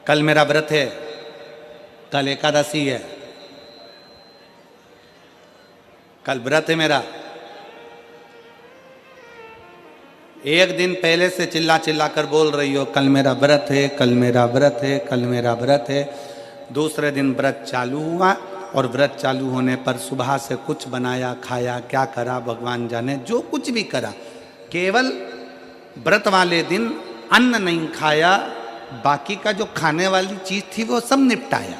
कल मेरा व्रत है, कल एकादशी है, कल व्रत है मेरा। एक दिन पहले से चिल्ला चिल्ला कर बोल रही हो कल मेरा व्रत है, कल मेरा व्रत है, कल मेरा व्रत है। दूसरे दिन व्रत चालू हुआ और व्रत चालू होने पर सुबह से कुछ बनाया खाया, क्या करा भगवान जाने, जो कुछ भी करा, केवल व्रत वाले दिन अन्न नहीं खाया, बाकी का जो खाने वाली चीज थी वो सब निपटाया।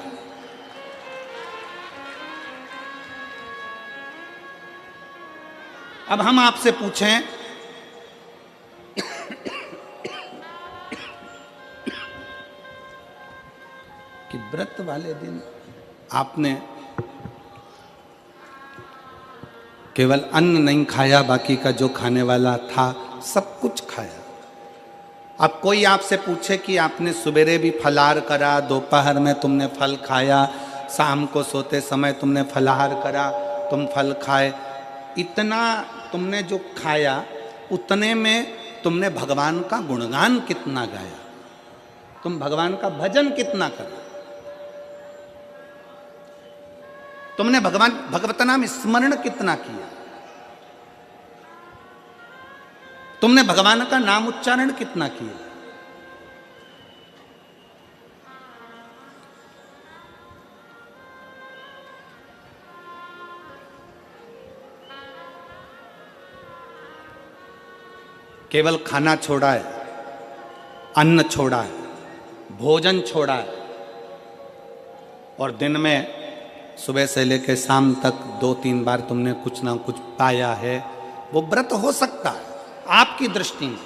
अब हम आपसे पूछें कि व्रत वाले दिन आपने केवल अन्न नहीं खाया, बाकी का जो खाने वाला था सब कुछ खाया। अब कोई आपसे पूछे कि आपने सवेरे भी फलाहार करा, दोपहर में तुमने फल खाया, शाम को सोते समय तुमने फलाहार करा, तुम फल खाए, इतना तुमने जो खाया उतने में तुमने भगवान का गुणगान कितना गाया, तुम भगवान का भजन कितना करा, तुमने भगवत नाम स्मरण कितना किया, तुमने भगवान का नाम उच्चारण कितना किया। केवल खाना छोड़ा है, अन्न छोड़ा है, भोजन छोड़ा है, और दिन में सुबह से लेकर शाम तक 2-3 बार तुमने कुछ ना कुछ पाया है, वो व्रत हो सकता है आपकी दृष्टि में,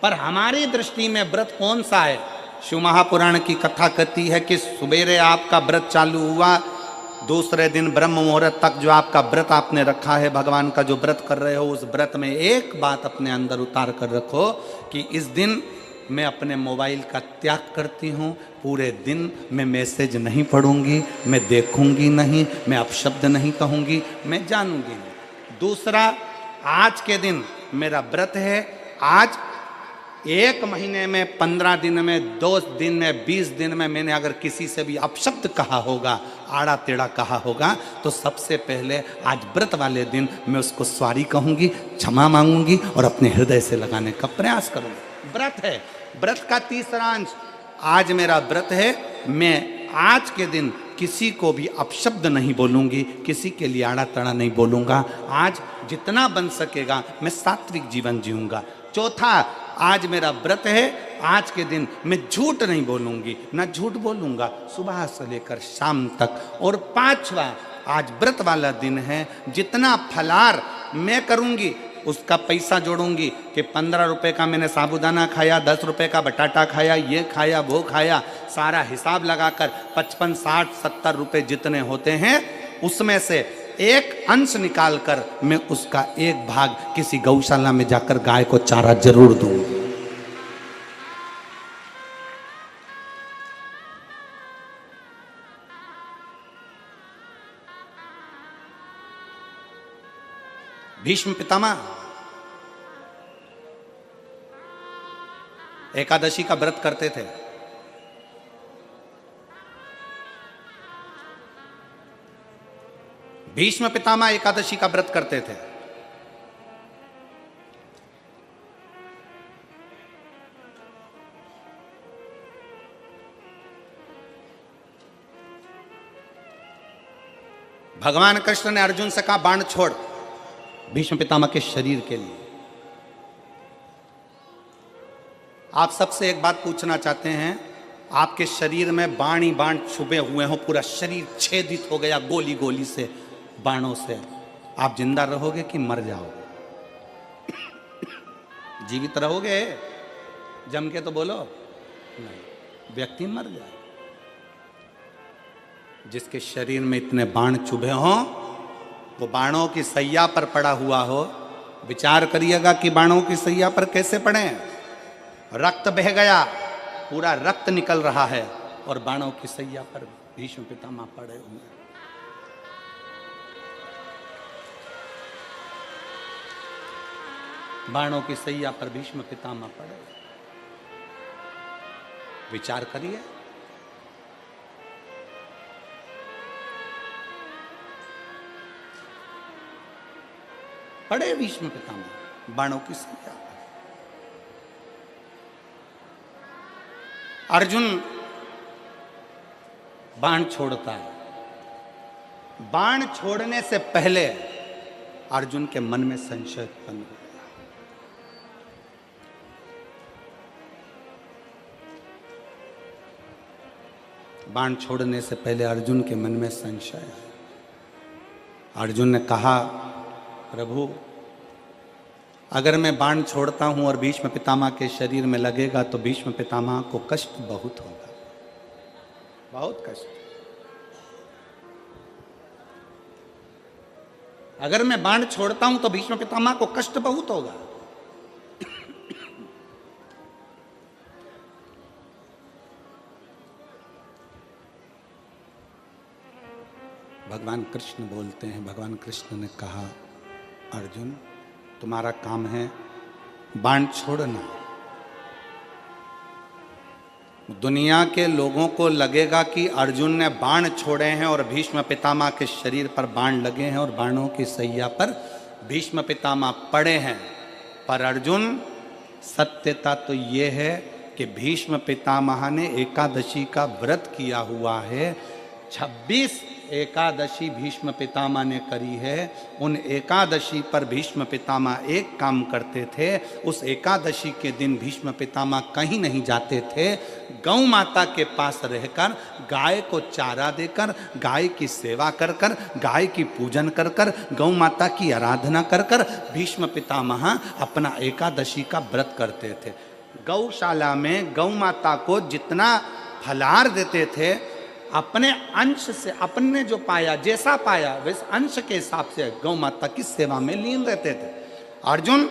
पर हमारी दृष्टि में व्रत कौन सा है। शिव महापुराण की कथा कहती है कि सुबेरे आपका व्रत चालू हुआ, दूसरे दिन ब्रह्म मुहूर्त तक जो आपका व्रत आपने रखा है, भगवान का जो व्रत कर रहे हो, उस व्रत में एक बात अपने अंदर उतार कर रखो कि इस दिन मैं अपने मोबाइल का त्याग करती हूँ, पूरे दिन मैं मैसेज नहीं पढ़ूंगी, मैं देखूंगी नहीं, मैं अपशब्द नहीं कहूंगी, मैं जानूंगी नहीं। दूसरा, आज के दिन मेरा व्रत है, आज 1 महीने में, 15 दिन में, 2 दिन में, 20 दिन में मैंने अगर किसी से भी अपशब्द कहा होगा, आड़ा टेढ़ा कहा होगा, तो सबसे पहले आज व्रत वाले दिन मैं उसको सॉरी कहूंगी, क्षमा मांगूंगी और अपने हृदय से लगाने का प्रयास करूंगी। व्रत है, व्रत का तीसरा अंश, आज मेरा व्रत है, मैं आज के दिन किसी को भी अपशब्द नहीं बोलूंगी, किसी के लिए आड़ा तड़ा नहीं बोलूंगा, आज जितना बन सकेगा मैं सात्विक जीवन जीऊंगा। चौथा, आज मेरा व्रत है, आज के दिन मैं झूठ नहीं बोलूंगी, ना झूठ बोलूंगा सुबह से लेकर शाम तक। और 5वां, आज व्रत वाला दिन है, जितना फलाहार मैं करूंगी उसका पैसा जोड़ूंगी कि 15 रुपए का मैंने साबूदाना खाया, 10 रुपए का बटाटा खाया, ये खाया, वो खाया, सारा हिसाब लगाकर 55, 60, 70 रुपए जितने होते हैं उसमें से एक अंश निकालकर मैं उसका एक भाग किसी गौशाला में जाकर गाय को चारा जरूर दूंगी। भीष्म पितामह एकादशी का व्रत करते थे। भीष्म पितामह एकादशी का व्रत करते थे। भगवान कृष्ण ने अर्जुन से कहा बाण छोड़, भीष्म पितामह के शरीर के लिए। आप सबसे एक बात पूछना चाहते हैं, आपके शरीर में बाण ही बाण छुपे हुए हो, पूरा शरीर छेदित हो गया गोली गोली से, बाणों से, आप जिंदा रहोगे कि मर जाओगे? जीवित रहोगे? जम के तो बोलो नहीं, व्यक्ति मर जाए। जिसके शरीर में इतने बाण चुभे हों, वो बाणों की सैया पर पड़ा हुआ हो, विचार करिएगा कि बाणों की सैया पर कैसे पड़े। रक्त बह गया, पूरा रक्त निकल रहा है और बाणों की सैया पर भीष्म पितामह पड़े हुए हैं। बाणों की सैया पर भीष्म पितामह पड़े। विचार करिए, पड़े भीष्म पितामह बाणों की सैया पर। अर्जुन बाण छोड़ता है। बाण छोड़ने से पहले अर्जुन के मन में संशय उत्पन्न हो गया। बाण छोड़ने से पहले अर्जुन के मन में संशय है। अर्जुन ने कहा, प्रभु अगर मैं बाण छोड़ता हूं और भीष्म पितामह के शरीर में लगेगा तो भीष्म पितामह को कष्ट बहुत होगा, बहुत कष्ट। अगर मैं बाण छोड़ता हूं तो भीष्म पितामह को कष्ट बहुत होगा। भगवान कृष्ण बोलते हैं, भगवान कृष्ण ने कहा, अर्जुन तुम्हारा काम है बाण छोड़ना। दुनिया के लोगों को लगेगा कि अर्जुन ने बाण छोड़े हैं और भीष्म पितामह के शरीर पर बाण लगे हैं और बाणों की सैया पर भीष्म पितामह पड़े हैं। पर अर्जुन, सत्यता तो ये है कि भीष्म पितामह ने एकादशी का व्रत किया हुआ है। 26 एकादशी भीष्म पितामह ने करी है। उन एकादशी पर भीष्म पितामह एक काम करते थे, उस एकादशी के दिन भीष्म पितामह कहीं नहीं जाते थे। गौ माता के पास रहकर गाय को चारा देकर, गाय की सेवा कर कर, गाय की पूजन कर कर, गौ माता की आराधना कर कर भीष्म पितामह अपना एकादशी का व्रत करते थे। गौशाला में गौ माता को जितना फलाहार देते थे, अपने अंश से, अपने जो पाया, जैसा पाया वैसे अंश के हिसाब से गौ माता की सेवा में लीन रहते थे। अर्जुन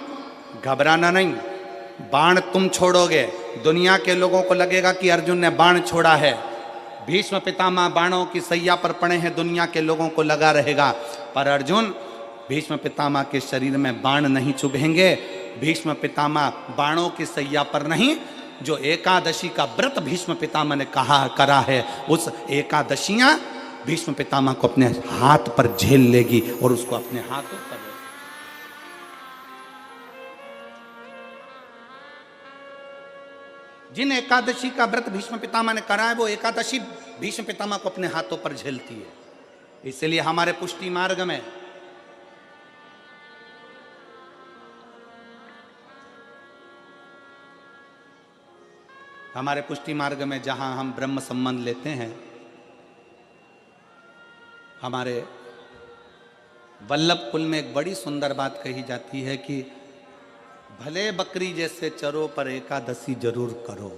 घबराना नहीं, बाण तुम छोड़ोगे, दुनिया के लोगों को लगेगा कि अर्जुन ने बाण छोड़ा है। भीष्म पितामह बाणों की सैया पर पड़े हैं, दुनिया के लोगों को लगा रहेगा। पर अर्जुन, भीष्म पितामह के शरीर में बाण नहीं चुभेंगे। भीष्म पितामह बाणों की सैया पर नहीं, जो एकादशी का व्रत भीष्म पितामह ने करा है, उस एकादशियां भीष्म पितामह को अपने हाथ पर झेल लेगी और उसको अपने हाथों पर। जिन एकादशी का व्रत भीष्म पितामह ने करा है, वो एकादशी भीष्म पितामह को अपने हाथों पर झेलती है। इसलिए हमारे पुष्टि मार्ग में जहां हम ब्रह्म संबंध लेते हैं, हमारे वल्लभ कुल में एक बड़ी सुंदर बात कही जाती है कि भले बकरी जैसे चरो पर एकादशी जरूर करो।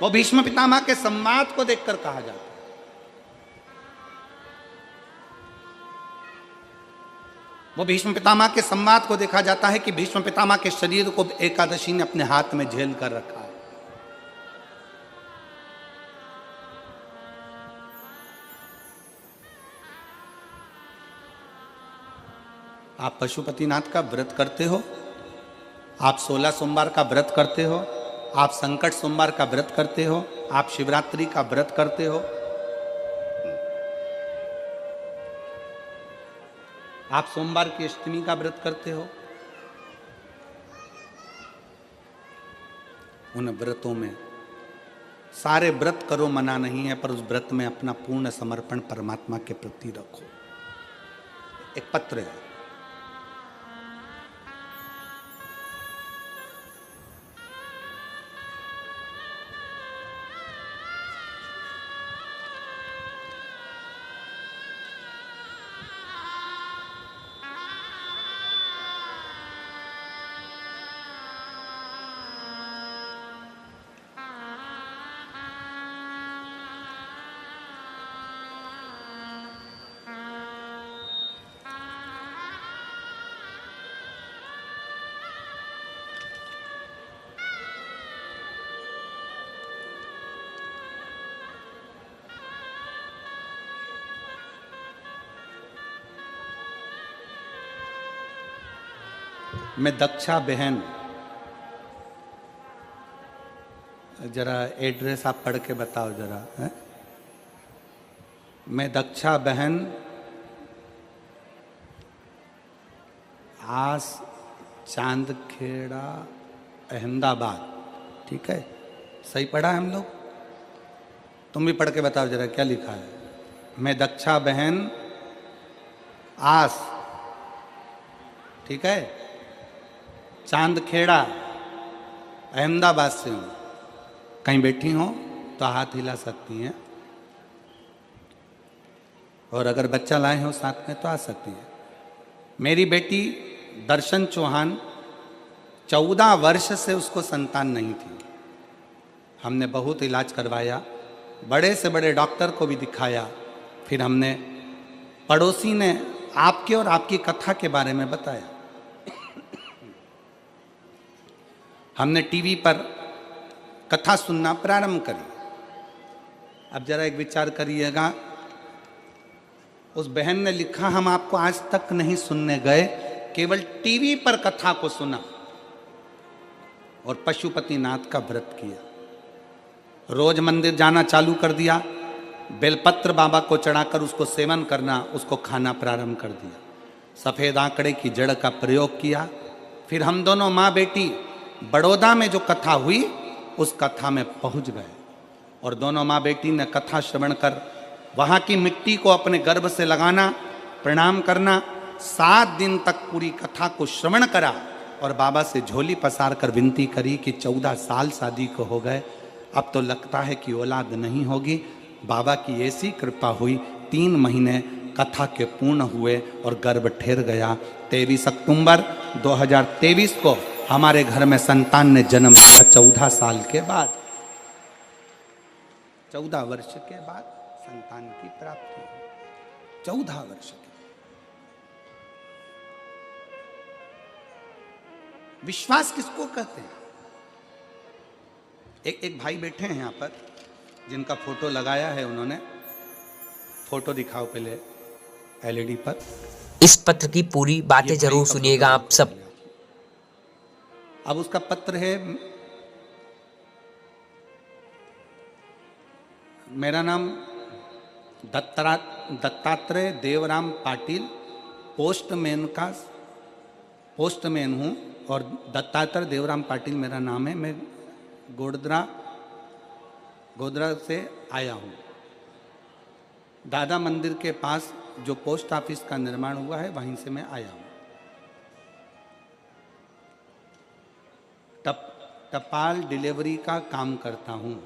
वो भीष्म पितामह के संवाद को देखकर कहा जाता है। वो भीष्म पितामह के संवाद को देखा जाता है कि भीष्म पितामह के शरीर को एकादशी ने अपने हाथ में झेल कर रखा है। आप पशुपतिनाथ का व्रत करते हो, आप 16 सोमवार का व्रत करते हो, आप संकट सोमवार का व्रत करते हो, आप शिवरात्रि का व्रत करते हो, आप सोमवार की अष्टमी का व्रत करते हो। उन व्रतों में सारे व्रत करो मना नहीं है, पर उस व्रत में अपना पूर्ण समर्पण परमात्मा के प्रति रखो। एक पत्र है, मैं दक्षा बहन, जरा एड्रेस आप पढ़ के बताओ जरा है? मैं दक्षा बहन आस चांद खेड़ा अहमदाबाद, ठीक है, सही पढ़ा है हम लोग? तुम भी पढ़ के बताओ जरा क्या लिखा है। मैं दक्षा बहन आस, ठीक है, चांद खेड़ा अहमदाबाद से हूँ। कहीं बैठी हो तो हाथ हिला सकती हैं, और अगर बच्चा लाए हो साथ में तो आ सकती है। मेरी बेटी दर्शन चौहान, 14 वर्ष से उसको संतान नहीं थी। हमने बहुत इलाज करवाया, बड़े से बड़े डॉक्टर को भी दिखाया। फिर हमने, पड़ोसी ने आपके और आपकी कथा के बारे में बताया। हमने टीवी पर कथा सुनना प्रारंभ करी। अब जरा एक विचार करिएगा, उस बहन ने लिखा हम आपको आज तक नहीं सुनने गए, केवल टीवी पर कथा को सुना और पशुपतिनाथ का व्रत किया। रोज मंदिर जाना चालू कर दिया, बेलपत्र बाबा को चढ़ाकर उसको सेवन करना, उसको खाना प्रारंभ कर दिया। सफ़ेद आंकड़े की जड़ का प्रयोग किया। फिर हम दोनों माँ बेटी बड़ौदा में जो कथा हुई उस कथा में पहुंच गए, और दोनों माँ बेटी ने कथा श्रवण कर वहाँ की मिट्टी को अपने गर्भ से लगाना, प्रणाम करना, 7 दिन तक पूरी कथा को श्रवण करा और बाबा से झोली पसार कर विनती करी कि 14 साल शादी को हो गए, अब तो लगता है कि औलाद नहीं होगी। बाबा की ऐसी कृपा हुई, 3 महीने कथा के पूर्ण हुए और गर्भ ठहर गया। 23 अक्टूबर 2023 को हमारे घर में संतान ने जन्म लिया, 14 साल के बाद, 14 वर्ष के बाद संतान की प्राप्ति, 14 वर्ष की। विश्वास किसको कहते हैं? एक भाई बैठे हैं यहाँ पर, जिनका फोटो लगाया है उन्होंने। फोटो दिखाओ पहले एलईडी पर। इस पत्र की पूरी बातें जरूर सुनिएगा आप सब। अब उसका पत्र है, मेरा नाम दत्तात्रेय देवराम पाटिल, पोस्टमैन हूँ, और दत्तात्रेय देवराम पाटिल मेरा नाम है। मैं गोदरा से आया हूँ। दादा मंदिर के पास जो पोस्ट ऑफिस का निर्माण हुआ है वहीं से मैं आया हूँ। टपाल डिलीवरी का काम करता हूँ।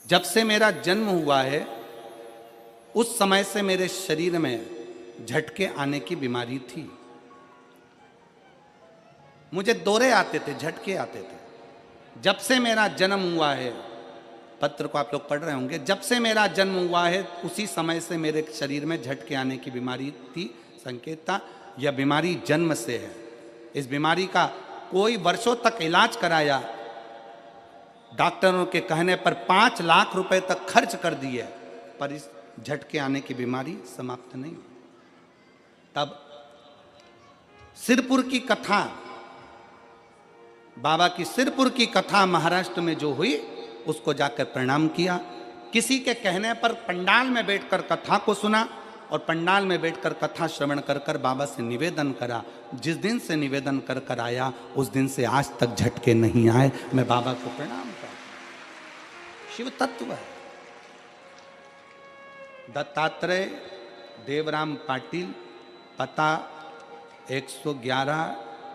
जब से मेरा जन्म हुआ है उस समय से मेरे शरीर में झटके आने की बीमारी थी। मुझे दौरे आते थे, झटके आते थे। जब से मेरा जन्म हुआ है, पत्र को आप लोग पढ़ रहे होंगे, जब से मेरा जन्म हुआ है उसी समय से मेरे शरीर में झटके आने की बीमारी थी। संकेत था, यह बीमारी जन्म से है। इस बीमारी का कोई वर्षों तक इलाज कराया, डॉक्टरों के कहने पर 5 लाख रुपए तक खर्च कर दिए, पर इस झटके आने की बीमारी समाप्त नहीं। तब सिरपुर की कथा, बाबा की सिरपुर की कथा महाराष्ट्र में जो हुई उसको जाकर प्रणाम किया। किसी के कहने पर पंडाल में बैठकर कथा को सुना और पंडाल में बैठकर कथा श्रवण कर कर बाबा से निवेदन करा। जिस दिन से निवेदन कर कर आया उस दिन से आज तक झटके नहीं आए। मैं बाबा को प्रणाम करता हूं। शिव तत्व है। दत्तात्रेय देवराम पाटिल, पता 111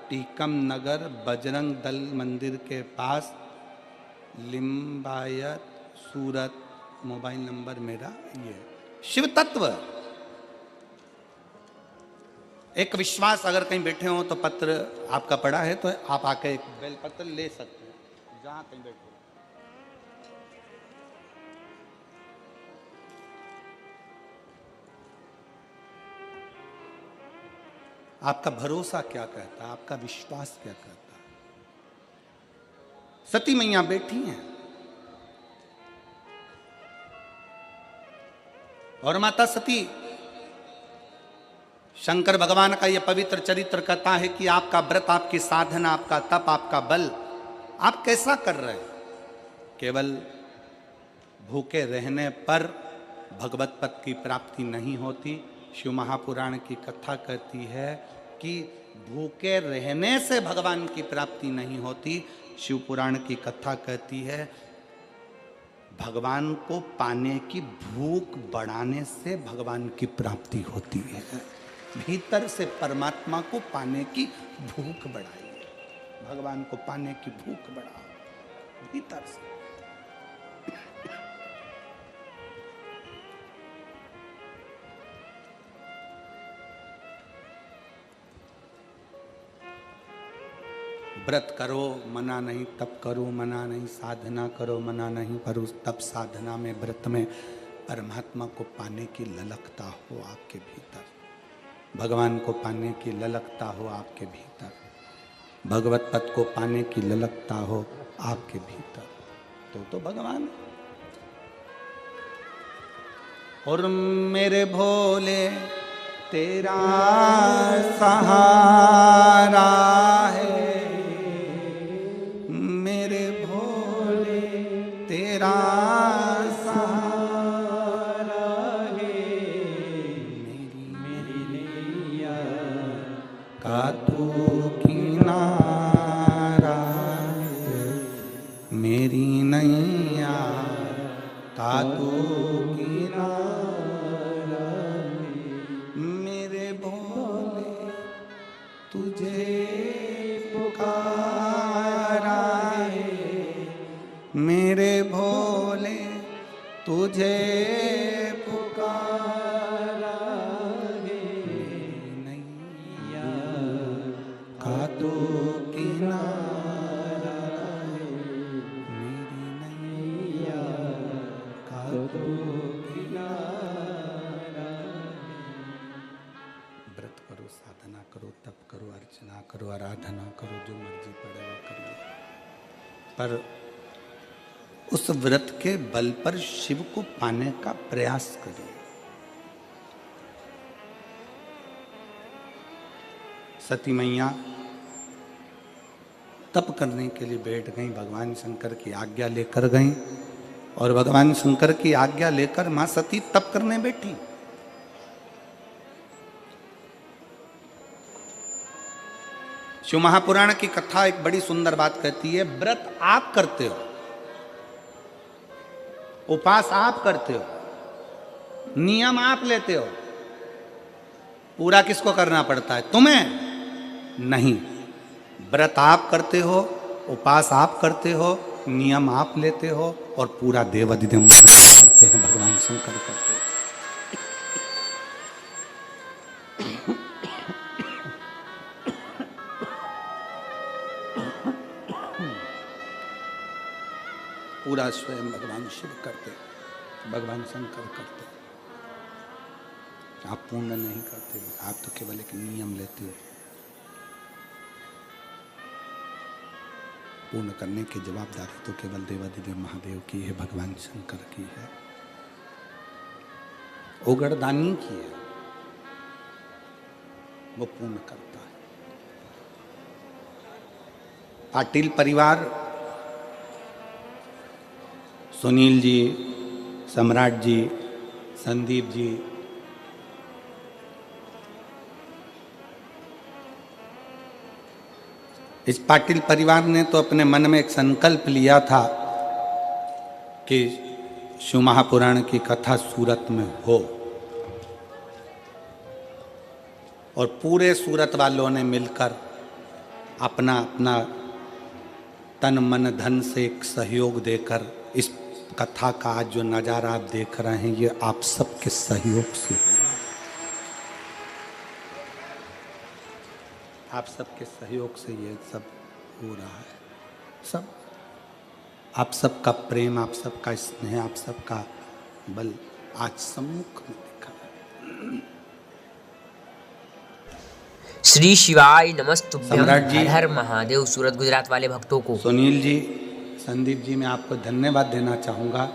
टीकम नगर, बजरंग दल मंदिर के पास, लिम्बायत, सूरत। मोबाइल नंबर मेरा ये। शिव तत्व एक विश्वास। अगर कहीं बैठे हो तो पत्र आपका पड़ा है तो आप आके एक बेल पत्र ले सकते हैं जहां कहीं बैठे। आपका भरोसा क्या कहता है, आपका विश्वास क्या कहता है? सती मैया बैठी हैं और माता सती, शंकर भगवान का यह पवित्र चरित्र कहता है कि आपका व्रत, आपकी साधना, आपका तप, आपका बल आप कैसा कर रहे हैं? केवल भूखे रहने पर भगवत पद की प्राप्ति नहीं होती, शिव महापुराण की कथा कहती है कि भूखे रहने से भगवान की प्राप्ति नहीं होती। शिव पुराण की कथा कहती है भगवान को पाने की भूख बढ़ाने से भगवान की प्राप्ति होती है। भीतर से परमात्मा को पाने की भूख बढ़ाइए, भगवान को पाने की भूख बढ़ाओ भीतर से। व्रत करो मना नहीं, तप करो मना नहीं, साधना करो मना नहीं, पर उस तप साधना में व्रत में परमात्मा को पाने की ललकता हो आपके भीतर, भगवान को पाने की ललकता हो आपके भीतर, भगवत पद को पाने की ललकता हो आपके भीतर, तो भगवान। और मेरे भोले तेरा सहारा है, मेरे भोले तेरा सहारा है, मेरी नैया का तू किनारा है, मेरी नैया का तू किनारा है, मेरे भोले तुझे पुकारा है, मेरे भोले तुझे पुकारा है, नैया का तू किनारा है, मेरी नैया का तू किनारा है। व्रत करो, साधना करो, तप करो, अर्चना करो, आराधना करो, जो मर्जी पड़े वो करिए, पर उस व्रत के बल पर शिव को पाने का प्रयास करिए। सती मैया तप करने के लिए बैठ गई, भगवान शंकर की आज्ञा लेकर गई, और भगवान शंकर की आज्ञा लेकर मां सती तप करने बैठी। शिव महापुराण की कथा एक बड़ी सुंदर बात कहती है, व्रत आप करते हो, उपास आप करते हो, नियम आप लेते हो, पूरा किसको करना पड़ता है? तुम्हें नहीं। व्रत आप करते हो, उपास आप करते हो, नियम आप लेते हो, और पूरा देवाधिदेव करते हैं, भगवान शंकर करते हैं। पूरा स्वयं भगवान शिव करते, भगवान शंकर करते। आप पूर्ण नहीं करते, आप तो केवल एक नियम लेते हो। पूर्ण करने की जवाबदारी तो केवल देवाधिदेव महादेव की है, भगवान शंकर की है, उगड़दानी की है, वो पूर्ण करता है। पाटिल परिवार, सुनील जी, सम्राट जी, संदीप जी, इस पाटिल परिवार ने तो अपने मन में एक संकल्प लिया था कि शिव महापुराण की कथा सूरत में हो, और पूरे सूरत वालों ने मिलकर अपना अपना तन मन धन से एक सहयोग देकर इस कथा का आज जो नज़ारा आप देख रहे हैं, ये आप सबके सहयोग से हुआ, आप सबके सहयोग से ये सब हो रहा है। सब आप सबका प्रेम, आप सबका स्नेह, आप सबका बल आज सम्मुख में दिखा है। श्री शिवाय नमस्तुभ्यं। सम्राट जी, हर हर महादेव। सूरत गुजरात वाले भक्तों को, सुनील जी, संदीप जी, मैं आपको धन्यवाद देना चाहूँगा।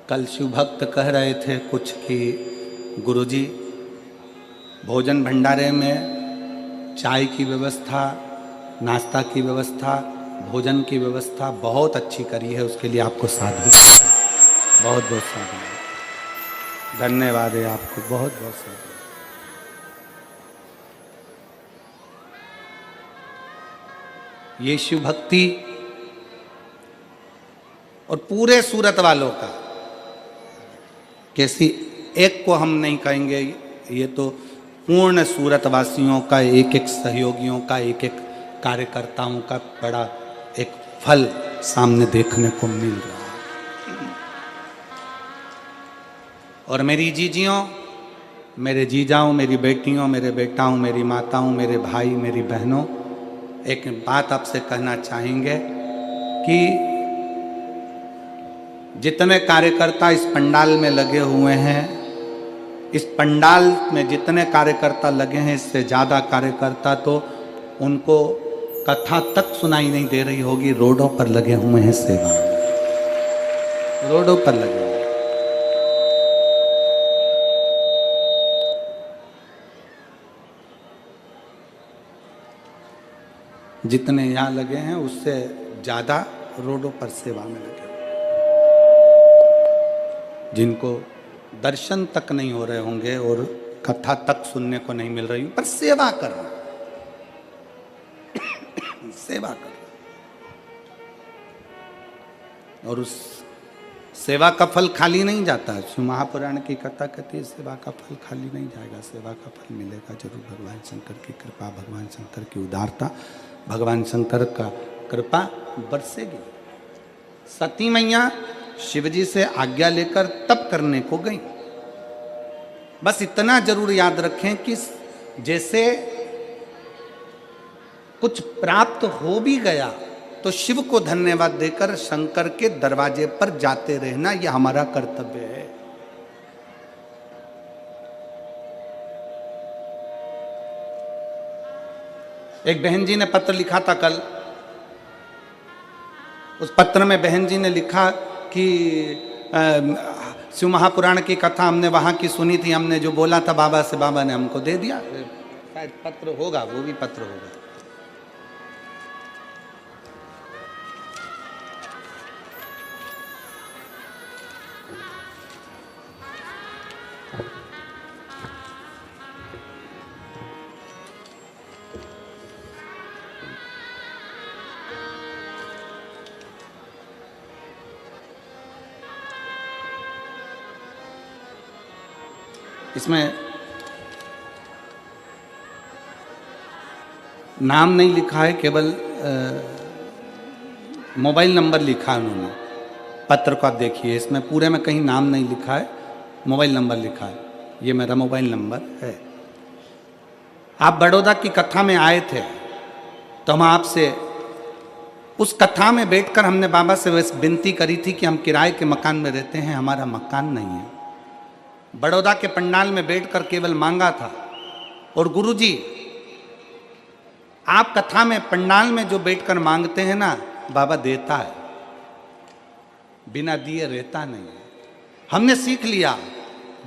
कल शिव भक्त कह रहे थे कुछ कि गुरुजी भोजन भंडारे में चाय की व्यवस्था, नाश्ता की व्यवस्था, भोजन की व्यवस्था बहुत अच्छी करी है, उसके लिए आपको साधु बहुत बहुत साधु। धन्यवाद है आपको, बहुत बहुत शुक्रिया। ये शिव भक्ति और पूरे सूरत वालों का, किसी एक को हम नहीं कहेंगे, ये तो पूर्ण सूरत वासियों का, एक एक सहयोगियों का, एक एक कार्यकर्ताओं का बड़ा एक फल सामने देखने को मिल रहा है। और मेरी जीजियों, मेरे जीजाओं, मेरी बेटियों, मेरे बेटाओं, मेरी माताओं, मेरे भाई, मेरी बहनों, एक बात आपसे कहना चाहेंगे कि जितने कार्यकर्ता इस पंडाल में लगे हुए हैं, इस पंडाल में जितने कार्यकर्ता लगे हैं, इससे ज़्यादा कार्यकर्ता तो उनको कथा तक सुनाई नहीं दे रही होगी, रोडों पर लगे हुए हैं सेवा में, रोडों पर लगे हुए। जितने यहाँ लगे हैं उससे ज़्यादा रोडों पर सेवा में लगे, जिनको दर्शन तक नहीं हो रहे होंगे और कथा तक सुनने को नहीं मिल रही, पर सेवा कर रहे, सेवा कर रहे। और उस सेवा का फल खाली नहीं जाता। शिव महापुराण की कथा कहती है सेवा का फल खाली नहीं जाएगा, सेवा का फल मिलेगा जरूर। भगवान शंकर की कृपा, भगवान शंकर की उदारता, भगवान शंकर का कृपा बरसेगी। सती मैया शिवजी से आज्ञा लेकर तप करने को गई। बस इतना जरूर याद रखें कि जैसे कुछ प्राप्त हो भी गया तो शिव को धन्यवाद देकर शंकर के दरवाजे पर जाते रहना, यह हमारा कर्तव्य है। एक बहन जी ने पत्र लिखा था कल। उस पत्र में बहन जी ने लिखा कि शिव महापुराण की कथा हमने वहां की सुनी थी, हमने जो बोला था बाबा से, बाबा ने हमको दे दिया। शायद पत्र होगा, वो भी पत्र होगा। इसमें नाम नहीं लिखा है, केवल मोबाइल नंबर लिखा है उन्होंने। पत्र को आप देखिए, इसमें पूरे में कहीं नाम नहीं लिखा है, मोबाइल नंबर लिखा है। ये मेरा मोबाइल नंबर है। आप बड़ौदा की कथा में आए थे तो हम आपसे उस कथा में बैठकर हमने बाबा से विनती करी थी कि हम किराए के मकान में रहते हैं, हमारा मकान नहीं है। बड़ौदा के पंडाल में बैठकर केवल मांगा था। और गुरुजी, आप कथा में पंडाल में जो बैठकर मांगते हैं ना, बाबा देता है, बिना दिए रहता नहीं है। हमने सीख लिया,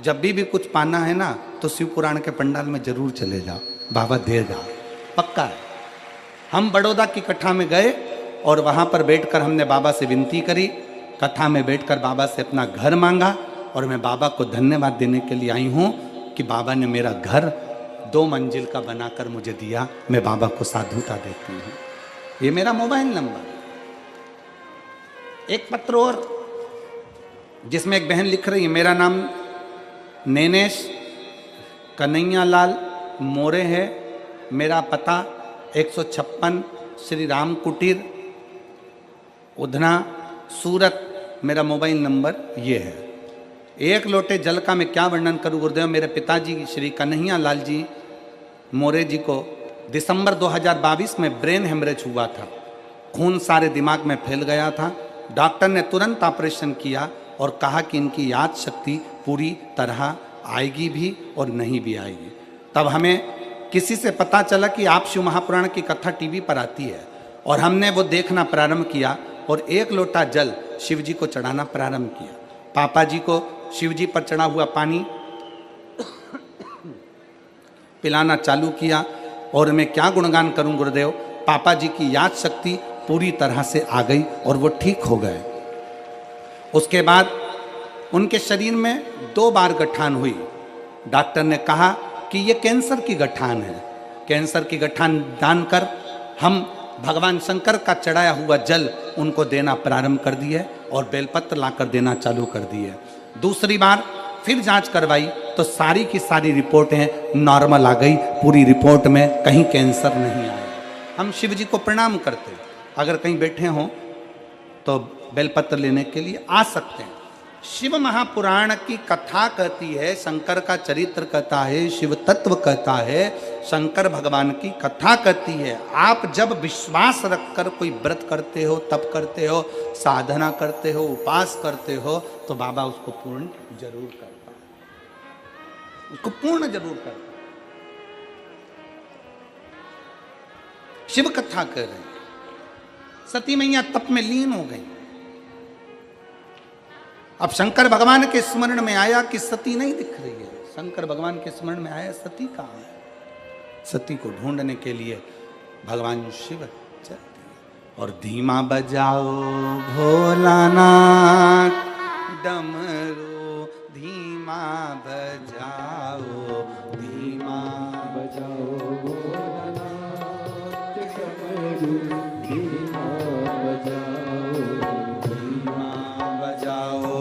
जब भी कुछ पाना है ना तो शिव पुराण के पंडाल में जरूर चले जाओ, बाबा देगा, पक्का है। हम बड़ौदा की कथा में गए और वहां पर बैठकर हमने बाबा से विनती करी, कथा में बैठकर बाबा से अपना घर मांगा। और मैं बाबा को धन्यवाद देने के लिए आई हूं कि बाबा ने मेरा घर 2 मंजिल का बनाकर मुझे दिया। मैं बाबा को साधुता देती हूं। ये मेरा मोबाइल नंबर। एक पत्र और जिसमें एक बहन लिख रही है, मेरा नाम नैनेश कन्हैया लाल मोरे है, मेरा पता 156 श्री राम कुटीर उधना सूरत, मेरा मोबाइल नंबर ये है। एक लोटे जल का मैं क्या वर्णन करूं गुरुदेव। मेरे पिताजी श्री कन्हैया लाल जी मोरे जी को दिसंबर 2022 में ब्रेन हेमरेज हुआ था। खून सारे दिमाग में फैल गया था। डॉक्टर ने तुरंत ऑपरेशन किया और कहा कि इनकी याद शक्ति पूरी तरह आएगी भी और नहीं भी आएगी। तब हमें किसी से पता चला कि आप शिव महापुराण की कथा टीवी पर आती है, और हमने वो देखना प्रारंभ किया और 1 लोटा जल शिव जी को चढ़ाना प्रारंभ किया। पापा जी को शिव जी पर चढ़ा हुआ पानी पिलाना चालू किया। और मैं क्या गुणगान करूं गुरुदेव, पापा जी की याद शक्ति पूरी तरह से आ गई और वो ठीक हो गए। उसके बाद उनके शरीर में 2 बार गठान हुई। डॉक्टर ने कहा कि ये कैंसर की गठान है। कैंसर की गठान दान कर हम भगवान शंकर का चढ़ाया हुआ जल उनको देना प्रारंभ कर दिए और बेलपत्र लाकर देना चालू कर दिए। दूसरी बार फिर जांच करवाई तो सारी की सारी रिपोर्टें नॉर्मल आ गई। पूरी रिपोर्ट में कहीं कैंसर नहीं आया। हम शिव जी को प्रणाम करते, अगर कहीं बैठे हों तो बेलपत्र लेने के लिए आ सकते हैं। शिव महापुराण की कथा कहती है, शंकर का चरित्र कहता है, शिव तत्व कहता है, शंकर भगवान की कथा कहती है। आप जब विश्वास रखकर कोई व्रत करते हो, तप करते हो, साधना करते हो, उपास करते हो, तो बाबा उसको पूर्ण जरूर करता है, उसको पूर्ण जरूर करता है। शिव कथा कर रहे हैं। सती मैया तप में लीन हो गई। अब शंकर भगवान के स्मरण में आया कि सती नहीं दिख रही है। शंकर भगवान के स्मरण में आया सती कहाँ है। सती को ढूंढने के लिए भगवान शिव चलते हैं और धीमा बजाओ भोलानाथ डमरू, धीमा बजाओ, धीमा बजाओ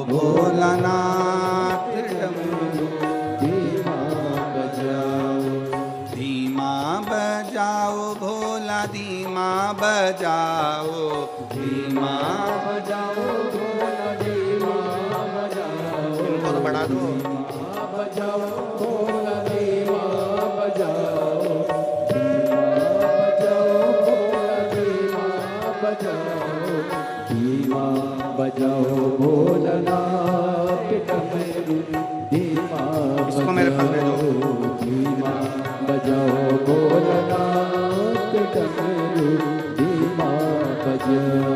भोलानाथ डमरू, धीमा बजाओ, धीमा बजाओ भोला, धीमा बजाओ, धीमा बजाओ भोला, धीमा बजाओ। इनको तो बढ़ा दो। धीमा बजाओ भोला, धीमा बजाओ, धीमा बजाओ भोला, धीमा बजाओ, धीमा बजाओ भोलानाथ डमरू, धीमा इसको मेरे पास भेजो। धीमा बजाओ भोलानाथ डमरू, धीमा बजाओ।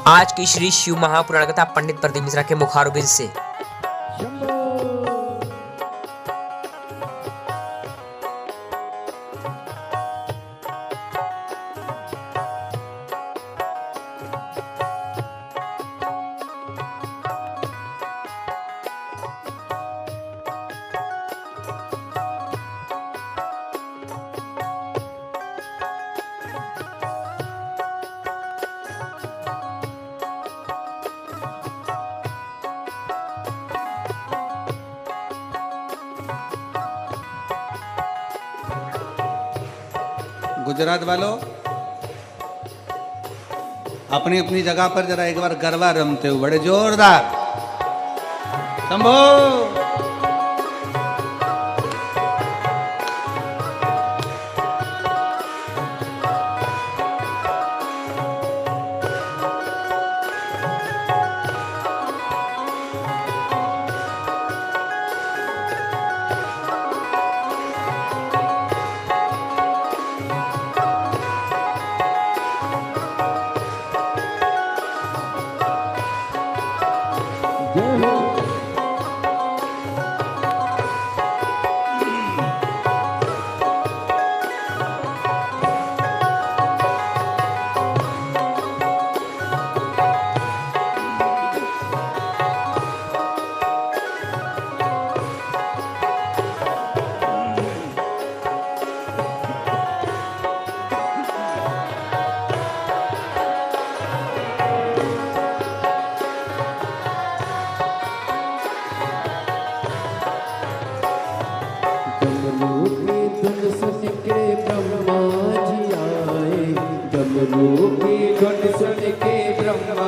आज की श्री शिव महापुराण कथा पंडित प्रदीप मिश्रा के मुखारबिंद से। गुजरात वालों अपनी अपनी जगह पर जरा एक बार गरबा रमते हो, बड़े जोरदार। शंभो डमरू की धुन सुन के ब्रह्मा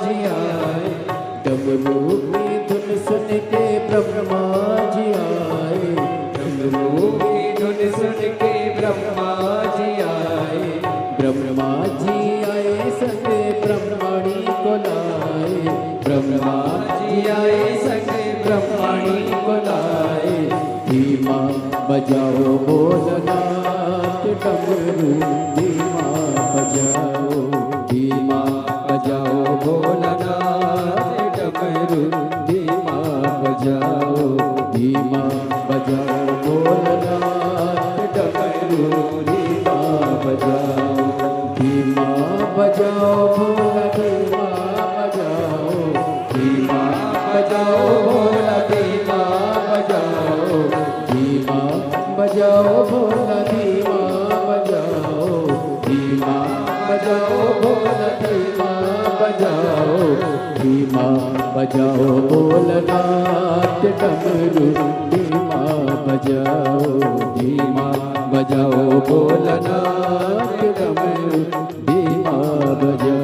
जी आए, डमरू की धुन सुन के ब्रह्मा बजाओ भोला धीमा बजाओ, धीमा बजाओ भोला धीमा बजाओ, धीमा बजाओ भोला धीमा बजाओ, धीमा बजाओ भोला धीमा बजाओ, धीमा बजाओ भोलनाथ डमरू धीमा बजाओ, धीमा बजाओ भोलनाथ डमरू धीमा बजाओ।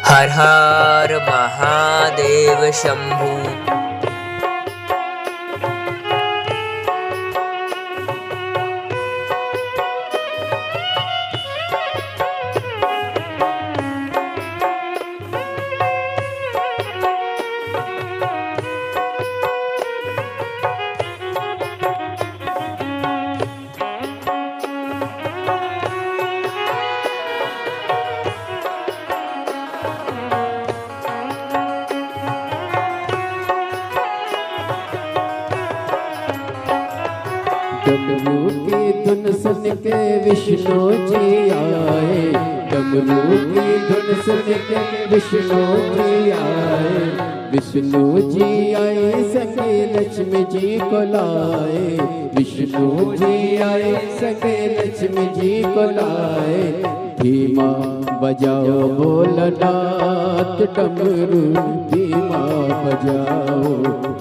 हर हर महादेव शंभू। डमरू की धुन सुन के विष्णु जी आए, डमरू की धुन सुन के विष्णु जी आए, विष्णु जी आए सके लक्ष्मी जी को लाए, विष्णु जी आए सके लक्ष्मी जी को लाए। धीमा बजाओ भोलनाथ डमरू धीमा बजाओ,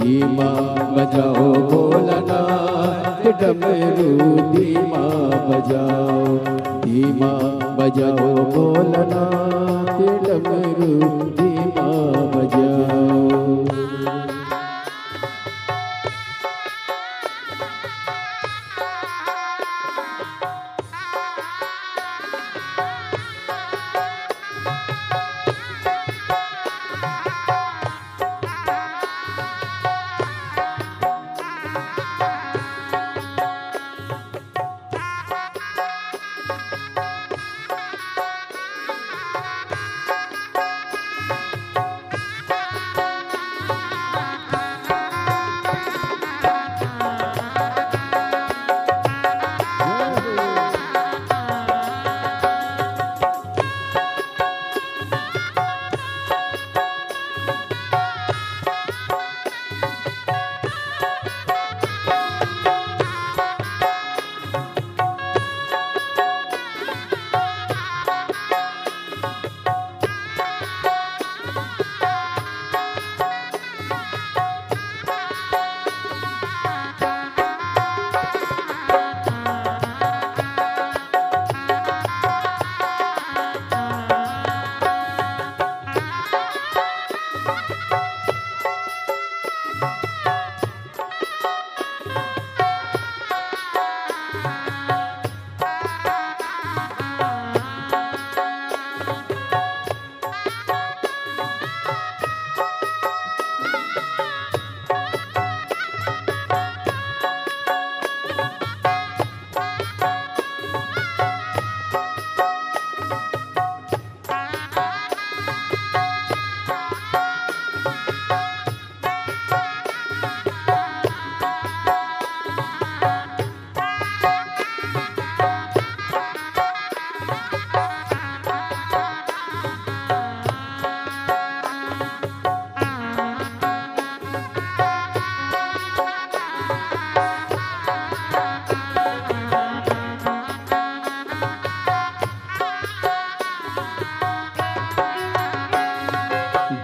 धीमा बजाओ भोलनाथ डमरू धीमा बजाओ, धीमा बजाओ भोलनाथ डमरू धीमा बजाओ।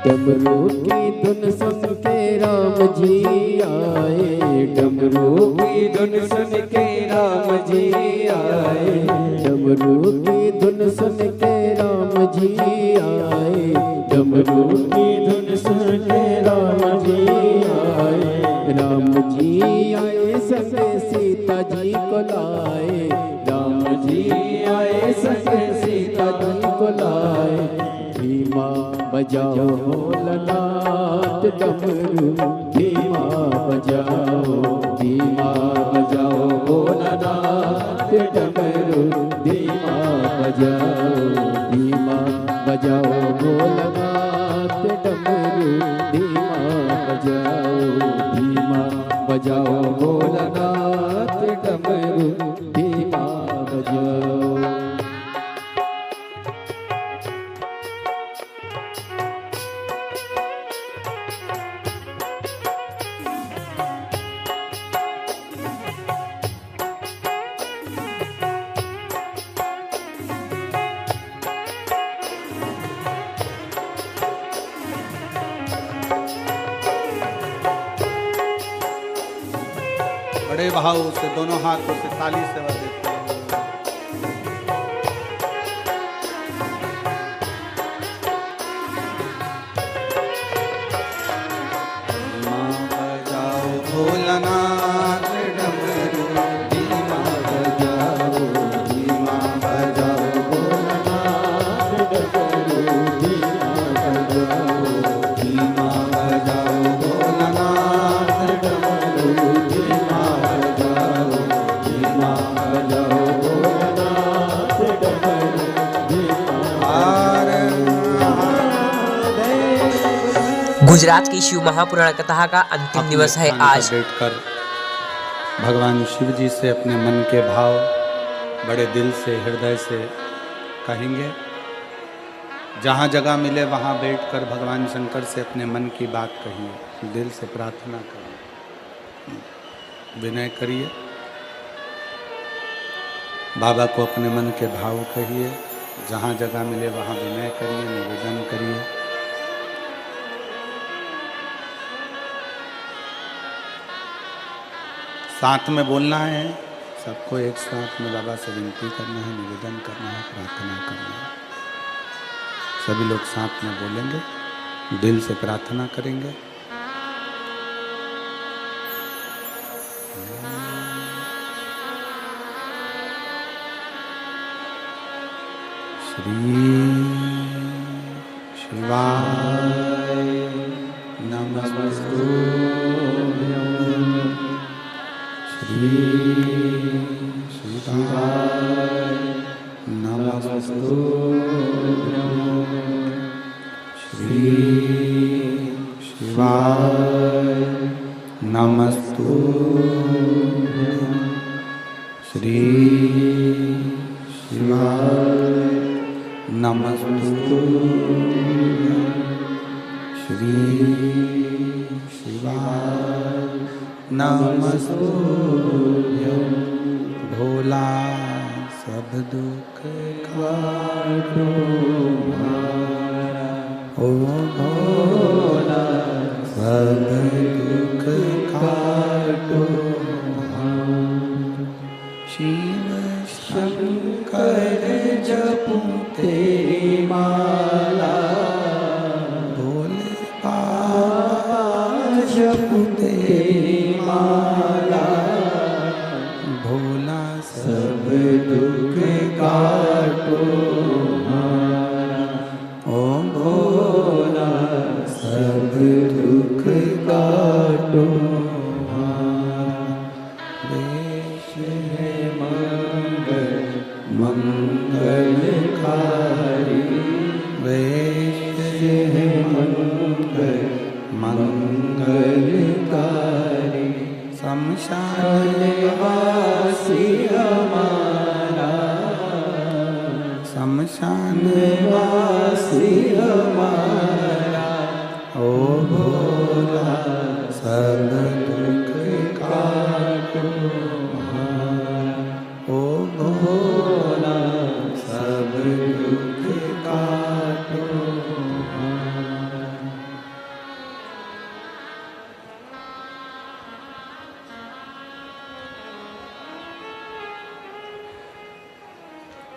डमरू की धुन सुन के राम जी आए, डमरू की धुन सुन के राम जी आए, डमरू की धुन सुन के राम जी आए, डमरू की धुन सुन के राम जी आए, राम जी आए संगे सीता जी को लाए, राम जी आए संगे सीता जी को लाए, धीमा बजाओ भोलनाथ डमरू, धीमा बजाओ, धीमा बजाओ भोलनाथ डमरू, धीमा बजाओ, धीमा बजाओ भोलनाथ डमरू, धीमा बजाओ, धीमा बजाओ भोलनाथ डमरू, धीमा बजाओ। बड़े भाव से दोनों हाथों से ताली से बजाते हैं। धीमा बजाओ भोलानाथ डमरू, धीमा बजाओ, धीमा बजाओ भोलानाथ डमरू, धीमा बजाओ, धीमा बजाओ भोलानाथ डमरू, धीमा बजाओ, धीमा बजाओ भोलानाथ डमरू, धीमा। गुजरात की शिव महापुराण कथा का अंतिम दिवस है आज। बैठकर भगवान शिव जी से अपने मन के भाव बड़े दिल से हृदय से कहेंगे। जहाँ जगह मिले वहाँ बैठकर भगवान शंकर से अपने मन की बात कहिए, दिल से प्रार्थना करिए, विनय करिए, बाबा को अपने मन के भाव कहिए। जहाँ जगह मिले वहाँ विनय करिए, निवेदन करिए। साथ में बोलना है, सबको एक साथ में बाबा से विनती करना है, निवेदन करना है, प्रार्थना करना है। सभी लोग साथ में बोलेंगे, दिल से प्रार्थना करेंगे। श्री शिवाय नमस्तु, श्री शिवाय श्री शिवाय नमस्तुभ्यं। श्री शिवाय नमस्तुभ्यं। श्री शिवाय नमस्तुभ्यं। भोला सब दुख काटो ओ भोला सब दुख काटो। शिव शंकर जपूं तेरी माला, भोले बाबा जपूं तेरी माला। भोला सब दुख काटो ओ भोला सब दुख काटो। वेश है मंगलकारी, वेश है मंगलकारी। शमशान वासी हमारा, शमशान वासी हमारा। ओ भोला सब दुख काटो ओ भोला सब दुख काटो।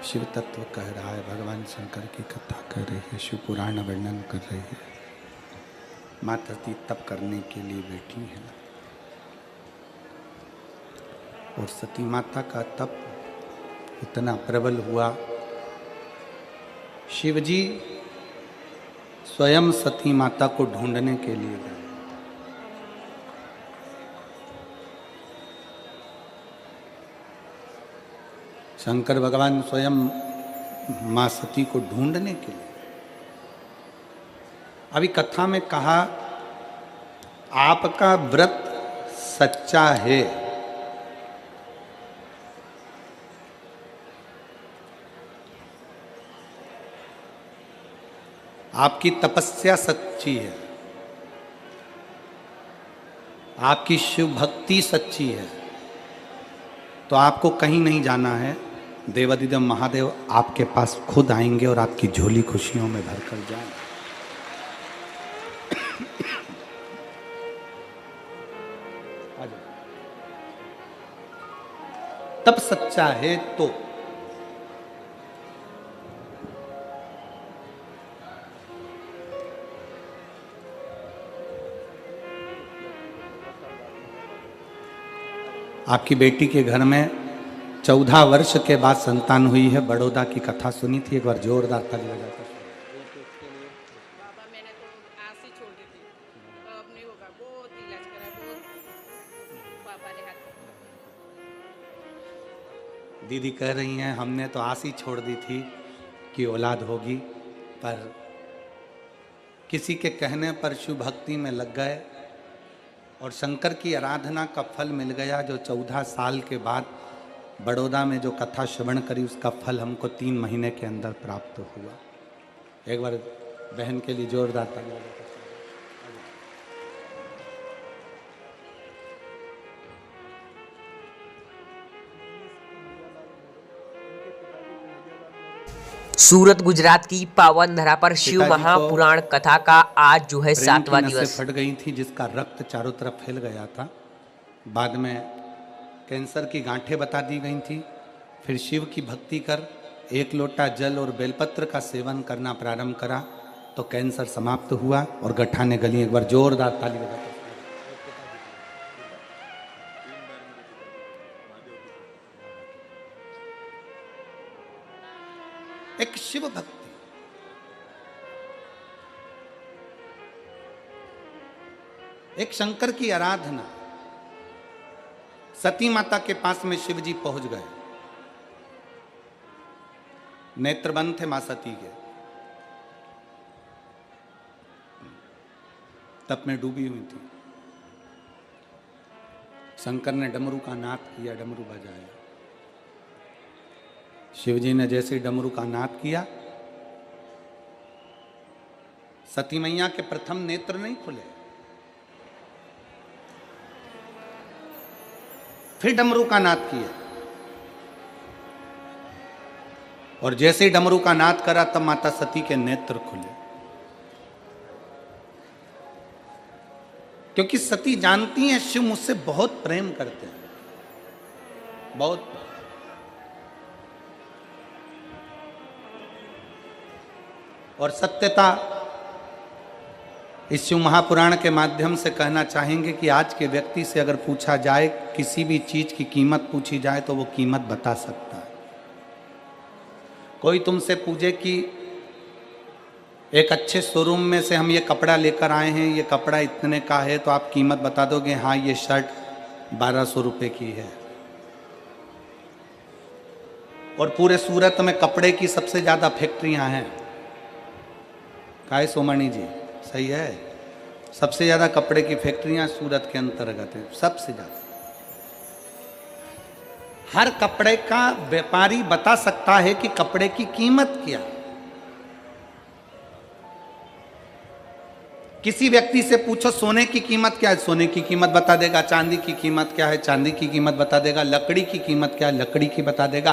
शिव तत्व कह रहा है, भगवान शंकर की कथा कर रही है, शिव पुराण वर्णन कर रही है। माता सती तप करने के लिए बैठी है और सती माता का तप इतना प्रबल हुआ, शिवजी स्वयं सती माता को ढूंढने के लिए गए। शंकर भगवान स्वयं मां सती को ढूंढने के लिए। अभी कथा में कहा आपका व्रत सच्चा है, आपकी तपस्या सच्ची है, आपकी शिव भक्ति सच्ची है, तो आपको कहीं नहीं जाना है। देवादिदेव महादेव आपके पास खुद आएंगे और आपकी झोली खुशियों में भरकर जाएंगे। तब सच्चा है तो आपकी बेटी के घर में 14 वर्ष के बाद संतान हुई है। बड़ौदा की कथा सुनी थी, एक बार जोरदार ताली बजाकर। बाबा मैंने तो आस ही छोड़ दी थी, अब नहीं होगा, बहुत इलाज करा, बहुत पापा ने हाथ पकड़ा। दीदी कह रही हैं हमने तो आस ही छोड़ दी थी कि औलाद होगी, पर किसी के कहने पर शिव भक्ति में लग गए और शंकर की आराधना का फल मिल गया। जो 14 साल के बाद बड़ौदा में जो कथा श्रवण करी, उसका फल हमको 3 महीने के अंदर प्राप्त हुआ। एक बार बहन के लिए जोरदार ताली बजाकर। सूरत गुजरात की पावन धरा पर शिव पिताजी को महापुराण कथा का आज जो है प्रेम की 7वां नसें दिवस। फट गई थी, जिसका रक्त चारों तरफ फैल गया था। बाद में कैंसर की गांठें बता दी गई थी। फिर शिव की भक्ति कर 1 लोटा जल और बेलपत्र का सेवन करना प्रारंभ करा तो कैंसर समाप्त हुआ और गठाने गली। एक बार जोरदार ताली बजाकर। एक शिव भक्ति, एक शंकर की आराधना। सती माता के पास में शिव जी पहुंच गए। नेत्र बंद थे मां सती के, तप में डूबी हुई थी। शंकर ने डमरू का नाद किया, डमरू बजाया। शिवजी ने जैसे ही डमरू का नाद किया, सती मैया के प्रथम नेत्र नहीं खुले। फिर डमरू का नाद किया, और जैसे ही डमरू का नाद करा तब माता सती के नेत्र खुले। क्योंकि सती जानती हैं शिव मुझसे बहुत प्रेम करते हैं, बहुत। और सत्यता इस शिव महापुराण के माध्यम से कहना चाहेंगे कि आज के व्यक्ति से अगर पूछा जाए, किसी भी चीज की कीमत पूछी जाए तो वो कीमत बता सकता है। कोई तुमसे पूछे कि एक अच्छे शोरूम में से हम ये कपड़ा लेकर आए हैं, ये कपड़ा इतने का है, तो आप कीमत बता दोगे? हाँ, ये शर्ट 1200 रुपए की है। और पूरे सूरत में कपड़े की सबसे ज्यादा फैक्ट्रियां हैं। काहे सोमणी जी, सही है? सबसे ज्यादा कपड़े की फैक्ट्रियां सूरत के अंतर्गत है, सबसे ज्यादा। हर कपड़े का व्यापारी बता सकता है कि कपड़े की कीमत क्या है। किसी व्यक्ति से पूछो सोने की कीमत क्या है, सोने की कीमत बता देगा। चांदी की कीमत क्या है, चांदी की कीमत बता देगा। लकड़ी की कीमत क्या है, लकड़ी की बता देगा।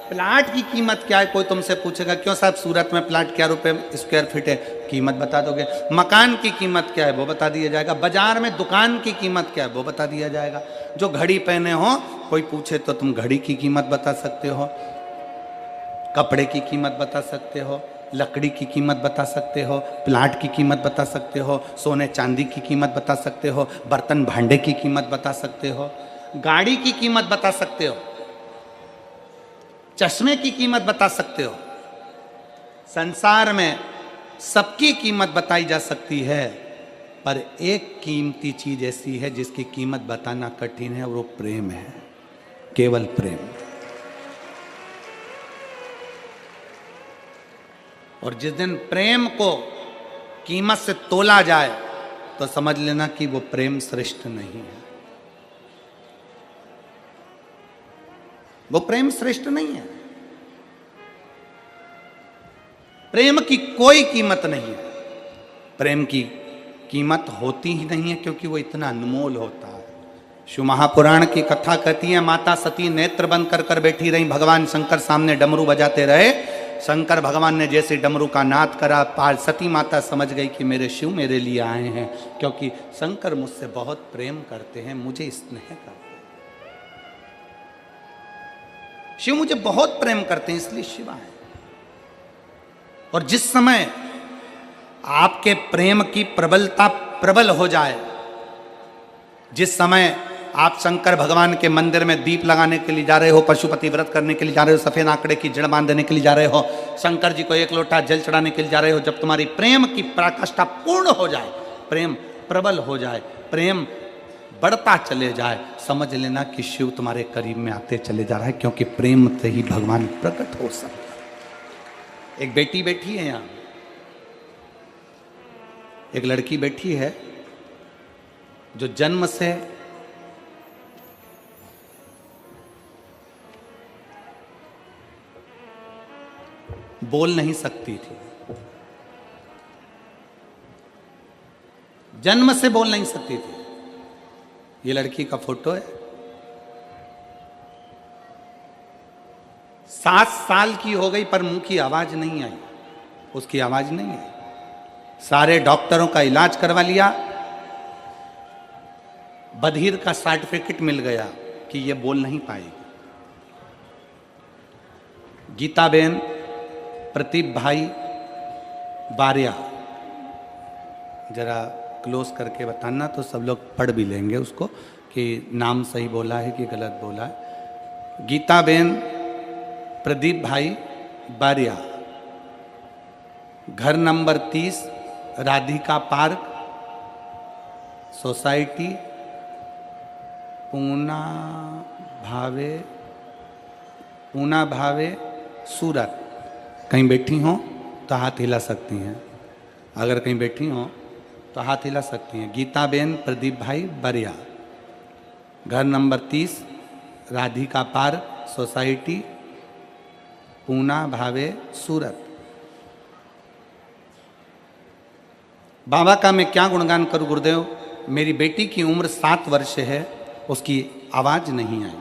प्लाट की कीमत क्या है, कोई तुमसे पूछेगा क्यों साहब सूरत में प्लाट क्या रुपए स्क्वायर फीट है, कीमत बता दोगे। मकान की कीमत क्या है वो बता दिया जाएगा। बाजार में दुकान की कीमत क्या है वो बता दिया जाएगा। जो घड़ी पहने हो, कोई पूछे तो तुम घड़ी की कीमत बता सकते हो, कपड़े की कीमत बता सकते हो, लकड़ी की कीमत बता सकते हो, प्लाट की कीमत बता सकते हो, सोने चांदी की कीमत बता सकते हो, बर्तन भांडे की कीमत बता सकते हो, गाड़ी की कीमत बता सकते हो, चश्मे की कीमत बता सकते हो। संसार में सबकी कीमत बताई जा सकती है, पर एक कीमती चीज ऐसी है जिसकी कीमत बताना कठिन है, और वो प्रेम है, केवल प्रेम। और जिस दिन प्रेम को कीमत से तोला जाए तो समझ लेना कि वो प्रेम श्रेष्ठ नहीं है, वो प्रेम श्रेष्ठ नहीं है। प्रेम की कोई कीमत नहीं है, प्रेम की कीमत होती ही नहीं है, क्योंकि वो इतना अनमोल होता है। शिव महापुराण की कथा कहती है, माता सती नेत्र बंद कर कर बैठी रही, भगवान शंकर सामने डमरू बजाते रहे। शंकर भगवान ने जैसे डमरू का नाद करा, सती माता समझ गई कि मेरे शिव मेरे लिए आए हैं, क्योंकि शंकर मुझसे बहुत प्रेम करते हैं, मुझे स्नेह करते हैं। शिव मुझे बहुत प्रेम करते हैं, इसलिए शिव आए। और जिस समय आपके प्रेम की प्रबलता प्रबल हो जाए, जिस समय आप शंकर भगवान के मंदिर में दीप लगाने के लिए जा रहे हो, पशुपति व्रत करने के लिए जा रहे हो, सफेद आंकड़े की जड़ बांधने के लिए जा रहे हो, शंकर जी को एक लोटा जल चढ़ाने के लिए जा रहे हो, जब तुम्हारी प्रेम की पराकाष्ठा पूर्ण हो जाए, प्रेम प्रबल हो जाए, प्रेम बढ़ता चले जाए, समझ लेना कि शिव तुम्हारे करीब में आते चले जा रहा है, क्योंकि प्रेम से ही भगवान प्रकट हो सकता। एक बेटी बैठी है यहां, एक लड़की बैठी है जो जन्म से बोल नहीं सकती थी, जन्म से बोल नहीं सकती थी। ये लड़की का फोटो है। 7 साल की हो गई पर मुंह की आवाज नहीं आई, उसकी आवाज नहीं आई। सारे डॉक्टरों का इलाज करवा लिया, बधिर का सर्टिफिकेट मिल गया कि ये बोल नहीं पाएगी। गीता बेन, प्रतीप भाई बारिया, जरा क्लोज करके बताना तो सब लोग पढ़ भी लेंगे उसको कि नाम सही बोला है कि गलत बोला है। गीता बेन, प्रदीप भाई बारिया, घर number 30, Radhika park, society, Poona भावे, सूरत। कहीं बैठी हो तो हाथ हिला सकती हैं, अगर कहीं बैठी हो तो हाथ हिला सकती हैं। गीताबेन प्रदीप भाई बरिया, घर number 30, Radhika park society, Poona भावे, सूरत। बाबा का मैं क्या गुणगान करूं गुरुदेव। मेरी बेटी की उम्र 7 वर्ष है, उसकी आवाज नहीं आई,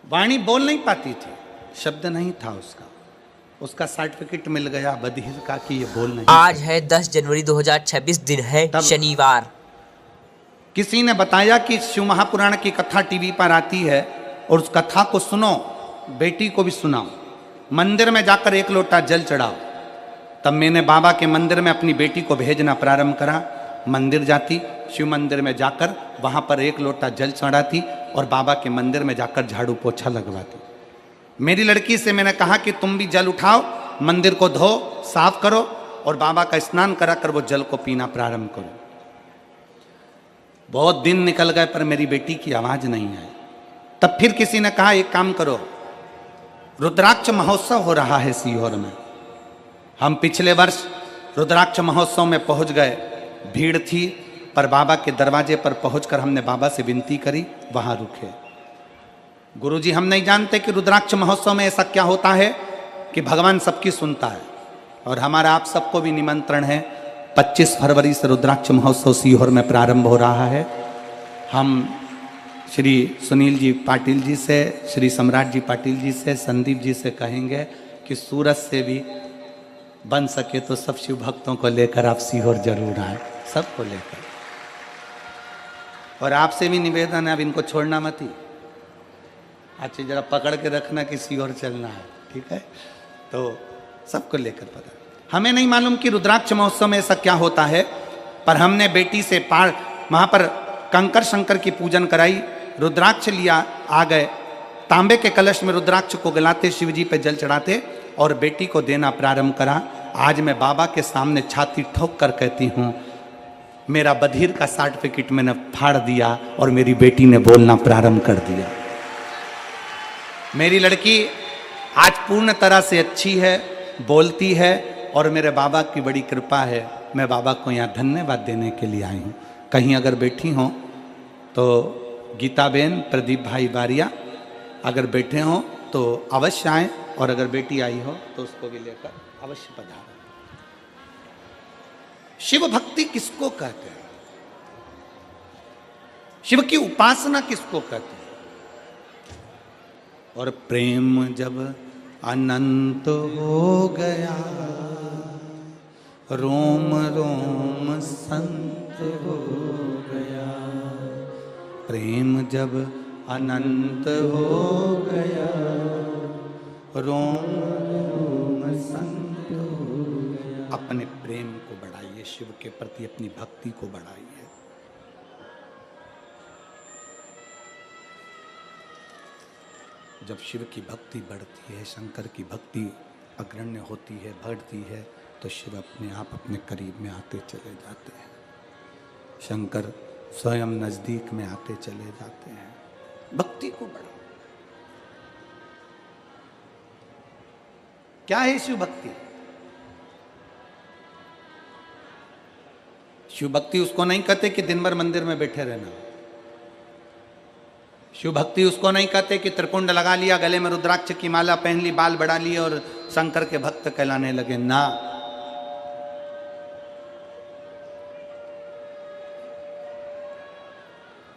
वाणी बोल नहीं पाती थी, शब्द नहीं था उसका सर्टिफिकेट मिल गया बधिर का कि ये बोल नहीं। आज है 10 जनवरी 2026, दिन है शनिवार। किसी ने बताया कि शिव महापुराण की कथा टीवी पर आती है और उस कथा को सुनो, बेटी को भी सुनाओ, मंदिर में जाकर 1 लोटा जल चढ़ाओ। तब मैंने बाबा के मंदिर में अपनी बेटी को भेजना प्रारंभ करा। मंदिर जाती, शिव मंदिर में जाकर वहां पर 1 लोटा जल चढ़ाती और बाबा के मंदिर में जाकर झाड़ू पोछा लगवाती। मेरी लड़की से मैंने कहा कि तुम भी जल उठाओ, मंदिर को धो साफ करो और बाबा का स्नान करा कर वो जल को पीना प्रारंभ करो। बहुत दिन निकल गए पर मेरी बेटी की आवाज नहीं आई। तब फिर किसी ने कहा एक काम करो, रुद्राक्ष महोत्सव हो रहा है सीहोर में। हम पिछले वर्ष रुद्राक्ष महोत्सव में पहुंच गए, भीड़ थी, पर बाबा के दरवाजे पर पहुंचकर हमने बाबा से विनती करी, वहां रुके। गुरुजी हम नहीं जानते कि रुद्राक्ष महोत्सव में ऐसा क्या होता है कि भगवान सबकी सुनता है, और हमारा आप सबको भी निमंत्रण है। 25 फरवरी से रुद्राक्ष महोत्सव सीहोर में प्रारंभ हो रहा है। हम श्री सुनील जी पाटिल जी से, श्री सम्राट जी पाटिल जी से, संदीप जी से कहेंगे कि सूरत से भी बन सके तो सब शिव भक्तों को लेकर आप सीहोर जरूर आए, सबको लेकर। और आपसे भी निवेदन है, अब इनको छोड़ना मत ही, अच्छा जरा पकड़ के रखना कि सीहोर चलना है, ठीक है। तो सबको लेकर पता, हमें नहीं मालूम कि रुद्राक्ष महोत्सव में ऐसा क्या होता है, पर हमने बेटी से पार वहां पर कंकर शंकर की पूजन कराई, रुद्राक्ष लिया, आ गए, तांबे के कलश में रुद्राक्ष को गलाते, शिव जी पे जल चढ़ाते और बेटी को देना प्रारंभ करा। आज मैं बाबा के सामने छाती ठोक कर कहती हूँ, मेरा बधिर का सर्टिफिकेट मैंने फाड़ दिया और मेरी बेटी ने बोलना प्रारंभ कर दिया। मेरी लड़की आज पूर्ण तरह से अच्छी है, बोलती है, और मेरे बाबा की बड़ी कृपा है। मैं बाबा को यहाँ धन्यवाद देने के लिए आई हूँ। कहीं अगर बैठी हो तो गीताबेन प्रदीप भाई बारिया अगर बैठे हो तो अवश्य आए, और अगर बेटी आई हो तो उसको भी लेकर अवश्य पधारें। शिव भक्ति किसको कहते हैं, शिव की उपासना किसको कहते हैं? और प्रेम जब अनंत हो गया, रोम रोम संत हो गया। प्रेम जब अनंत हो गया, रोम रोम संत हो गया। अपने प्रेम को बढ़ाइए, शिव के प्रति अपनी भक्ति को बढ़ाइए। जब शिव की भक्ति बढ़ती है, शंकर की भक्ति अग्रण्य होती है, बढ़ती है, तो शिव अपने आप अपने करीब में आते चले जाते हैं, शंकर स्वयं नजदीक में आते चले जाते हैं। भक्ति को बढ़ाओ। क्या है शिव भक्ति? शिव भक्ति उसको नहीं कहते कि दिन भर मंदिर में बैठे रहना। शिव भक्ति उसको नहीं कहते कि त्रिपुंड लगा लिया, गले में रुद्राक्ष की माला पहन ली, बाल बढ़ा लिए और शंकर के भक्त कहलाने लगे, ना।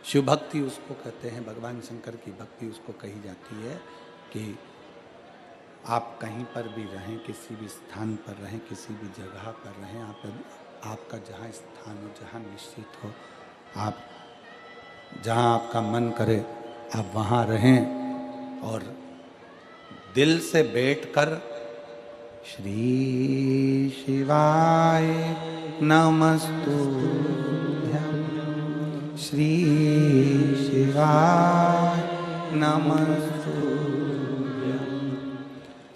शिव भक्ति उसको कहते हैं, भगवान शंकर की भक्ति उसको कही जाती है कि आप कहीं पर भी रहें, किसी भी स्थान पर रहें, किसी भी जगह पर रहें, आपका जहाँ स्थान हो, जहाँ निश्चित हो, आप जहाँ आपका मन करे आप वहाँ रहें और दिल से बैठकर श्री शिवाय नमस्तुभ्यं, श्री शिवाय नमस्तुभ्यं,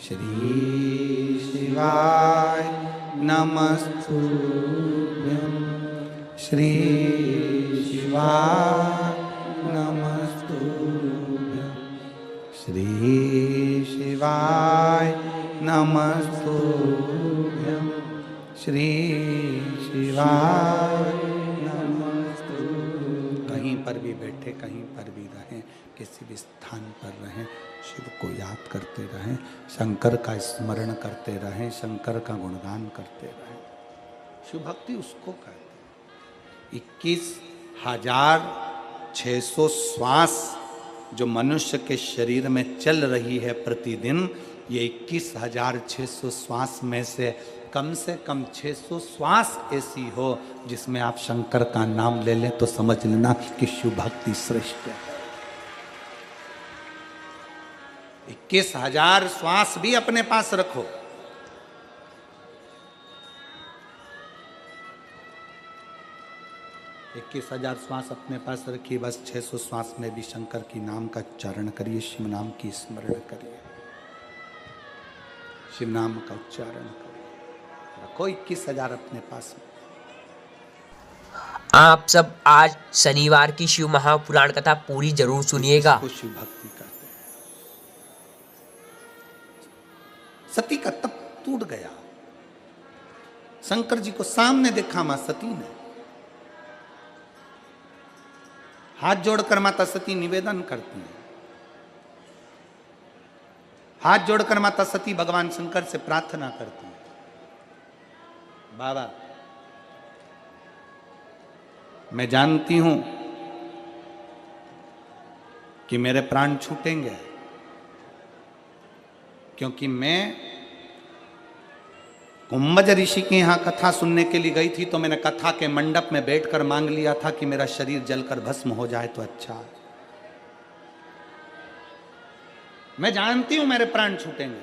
श्री शिवाय नमस्तुभ्यं, श्री शिवाय नमस्तुभ्यं, श्री शिवाय शिवाय नमस्तुभ्यं श्री शिवाय नमस्तुभ्यं। कहीं पर भी बैठे, कहीं पर भी रहें, किसी भी स्थान पर रहें, शिव को याद करते रहें, शंकर का स्मरण करते रहें, शंकर का गुणगान करते रहें। शिव भक्ति उसको कहते हैं। 21,600 श्वास जो मनुष्य के शरीर में चल रही है प्रतिदिन, ये 21,600 श्वास में से कम 600 श्वास ऐसी हो जिसमें आप शंकर का नाम ले लें तो समझ लेना कि शिव भक्ति श्रेष्ठ है। 21,000 श्वास भी अपने पास रखो। इक्कीस 21,000 श्वास अपने पास रखिए, बस 600 श्वास में भी शंकर की नाम का उच्चारण करिए, शिव नाम की स्मरण करिए, शिव नाम का उच्चारण करिए। रखो 21,000 अपने पास में। आप सब आज शनिवार की शिव महापुराण कथा पूरी जरूर सुनिएगा। इसको शिव भक्ति कहते हैं। सती का तप टूट गया। शंकर जी को सामने देखा मां सती ने। हाथ जोड़कर माता सती निवेदन करती हैं। हाथ जोड़कर माता सती भगवान शंकर से प्रार्थना करती हैं, बाबा मैं जानती हूं कि मेरे प्राण छूटेंगे, क्योंकि मैं कुंभज ऋषि के यहां कथा सुनने के लिए गई थी, तो मैंने कथा के मंडप में बैठकर मांग लिया था कि मेरा शरीर जलकर भस्म हो जाए तो अच्छा है। मैं जानती हूं मेरे प्राण छूटेंगे,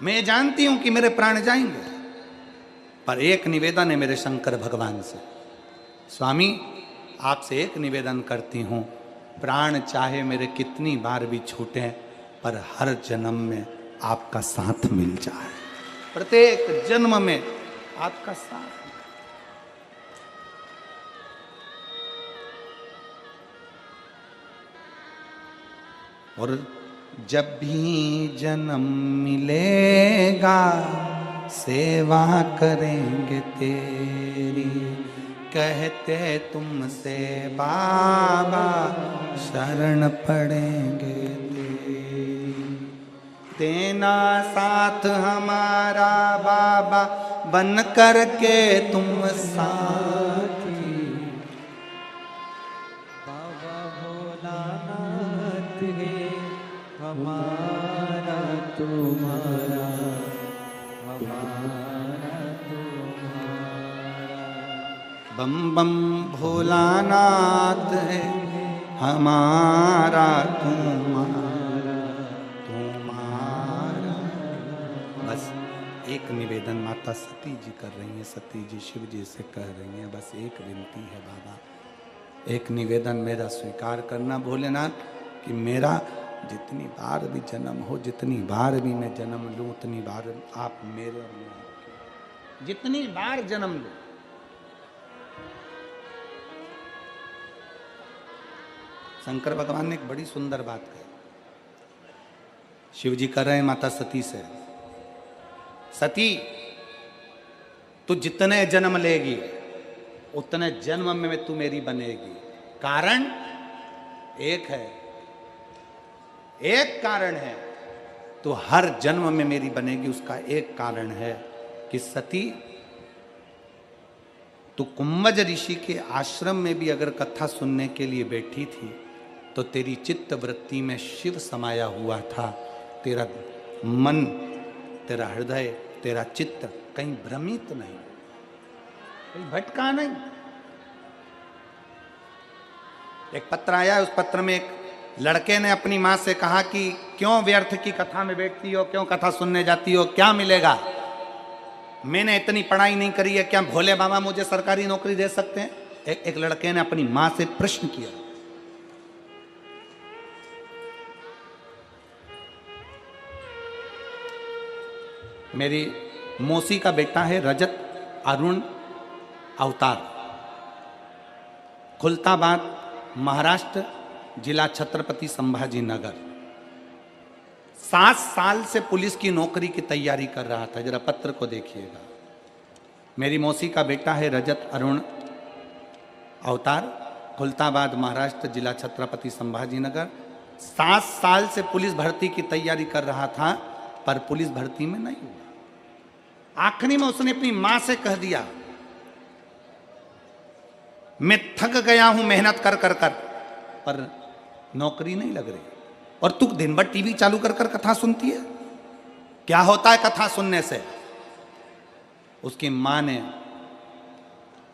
मैं जानती हूं कि मेरे प्राण जाएंगे, पर एक निवेदन है मेरे शंकर भगवान से। स्वामी आपसे एक निवेदन करती हूं, प्राण चाहे मेरे कितनी बार भी छूटे पर हर जन्म में आपका साथ मिल जाए, प्रत्येक जन्म में आपका साथ। और जब भी जन्म मिलेगा सेवा करेंगे तेरी, कहते तुमसे बाबा शरण पड़ेंगे तेरी। देना साथ हमारा बाबा बन कर के तुम साथी। बाबा भोलानाथ है हमारा तुम्हारा, हमारा तुम्हारा। बम बम भोलानाथ है हमारा तुम्हारा, तुम्हारा। बस एक निवेदन माता सती जी कर रही हैं, सती जी शिव जी से कह रही हैं, बस एक विनती है बाबा, एक निवेदन मेरा स्वीकार करना भोलेनाथ कि मेरा जितनी बार भी जन्म हो, जितनी बार भी मैं जन्म लूं, उतनी बार आप मेरे और मैं आपके, जितनी बार जन्म लूं। शंकर भगवान ने एक बड़ी सुंदर बात कही। शिव जी कर रहे हैं माता सती से, सती तू जितने जन्म लेगी उतने जन्म में तू मेरी बनेगी। कारण एक है, एक कारण है, तो हर जन्म में मेरी बनेगी। उसका एक कारण है कि सती तू कुंभज ऋषि के आश्रम में भी अगर कथा सुनने के लिए बैठी थी तो तेरी चित्त वृत्ति में शिव समाया हुआ था। तेरा मन, तेरा हृदय, तेरा चित्त कहीं भ्रमित नहीं, कहीं भटका नहीं। एक पत्र आया, उस पत्र में एक लड़के ने अपनी मां से कहा कि क्यों व्यर्थ की कथा में बैठती हो, क्यों कथा सुनने जाती हो, क्या मिलेगा? मैंने इतनी पढ़ाई नहीं करी है, क्या भोले बाबा मुझे सरकारी नौकरी दे सकते हैं? एक लड़के ने अपनी मां से प्रश्न किया। मेरी मौसी का बेटा है रजत अरुण अवतार, खुलताबाद महाराष्ट्र जिला छत्रपति संभाजी नगर। 7 साल से पुलिस की नौकरी की तैयारी कर रहा था। जरा पत्र को देखिएगा। मेरी मौसी का बेटा है रजत अरुण अवतार, खुलताबाद महाराष्ट्र, जिला छत्रपति संभाजी नगर। 7 साल से पुलिस भर्ती की तैयारी कर रहा था, पर पुलिस भर्ती में नहीं हुआ। आखिरी में उसने अपनी मां से कह दिया, मैं थक गया हूं मेहनत कर कर कर, पर नौकरी नहीं लग रही। और तू दिन भर टीवी चालू कर कर कथा सुनती है, क्या होता है कथा सुनने से? उसकी मां ने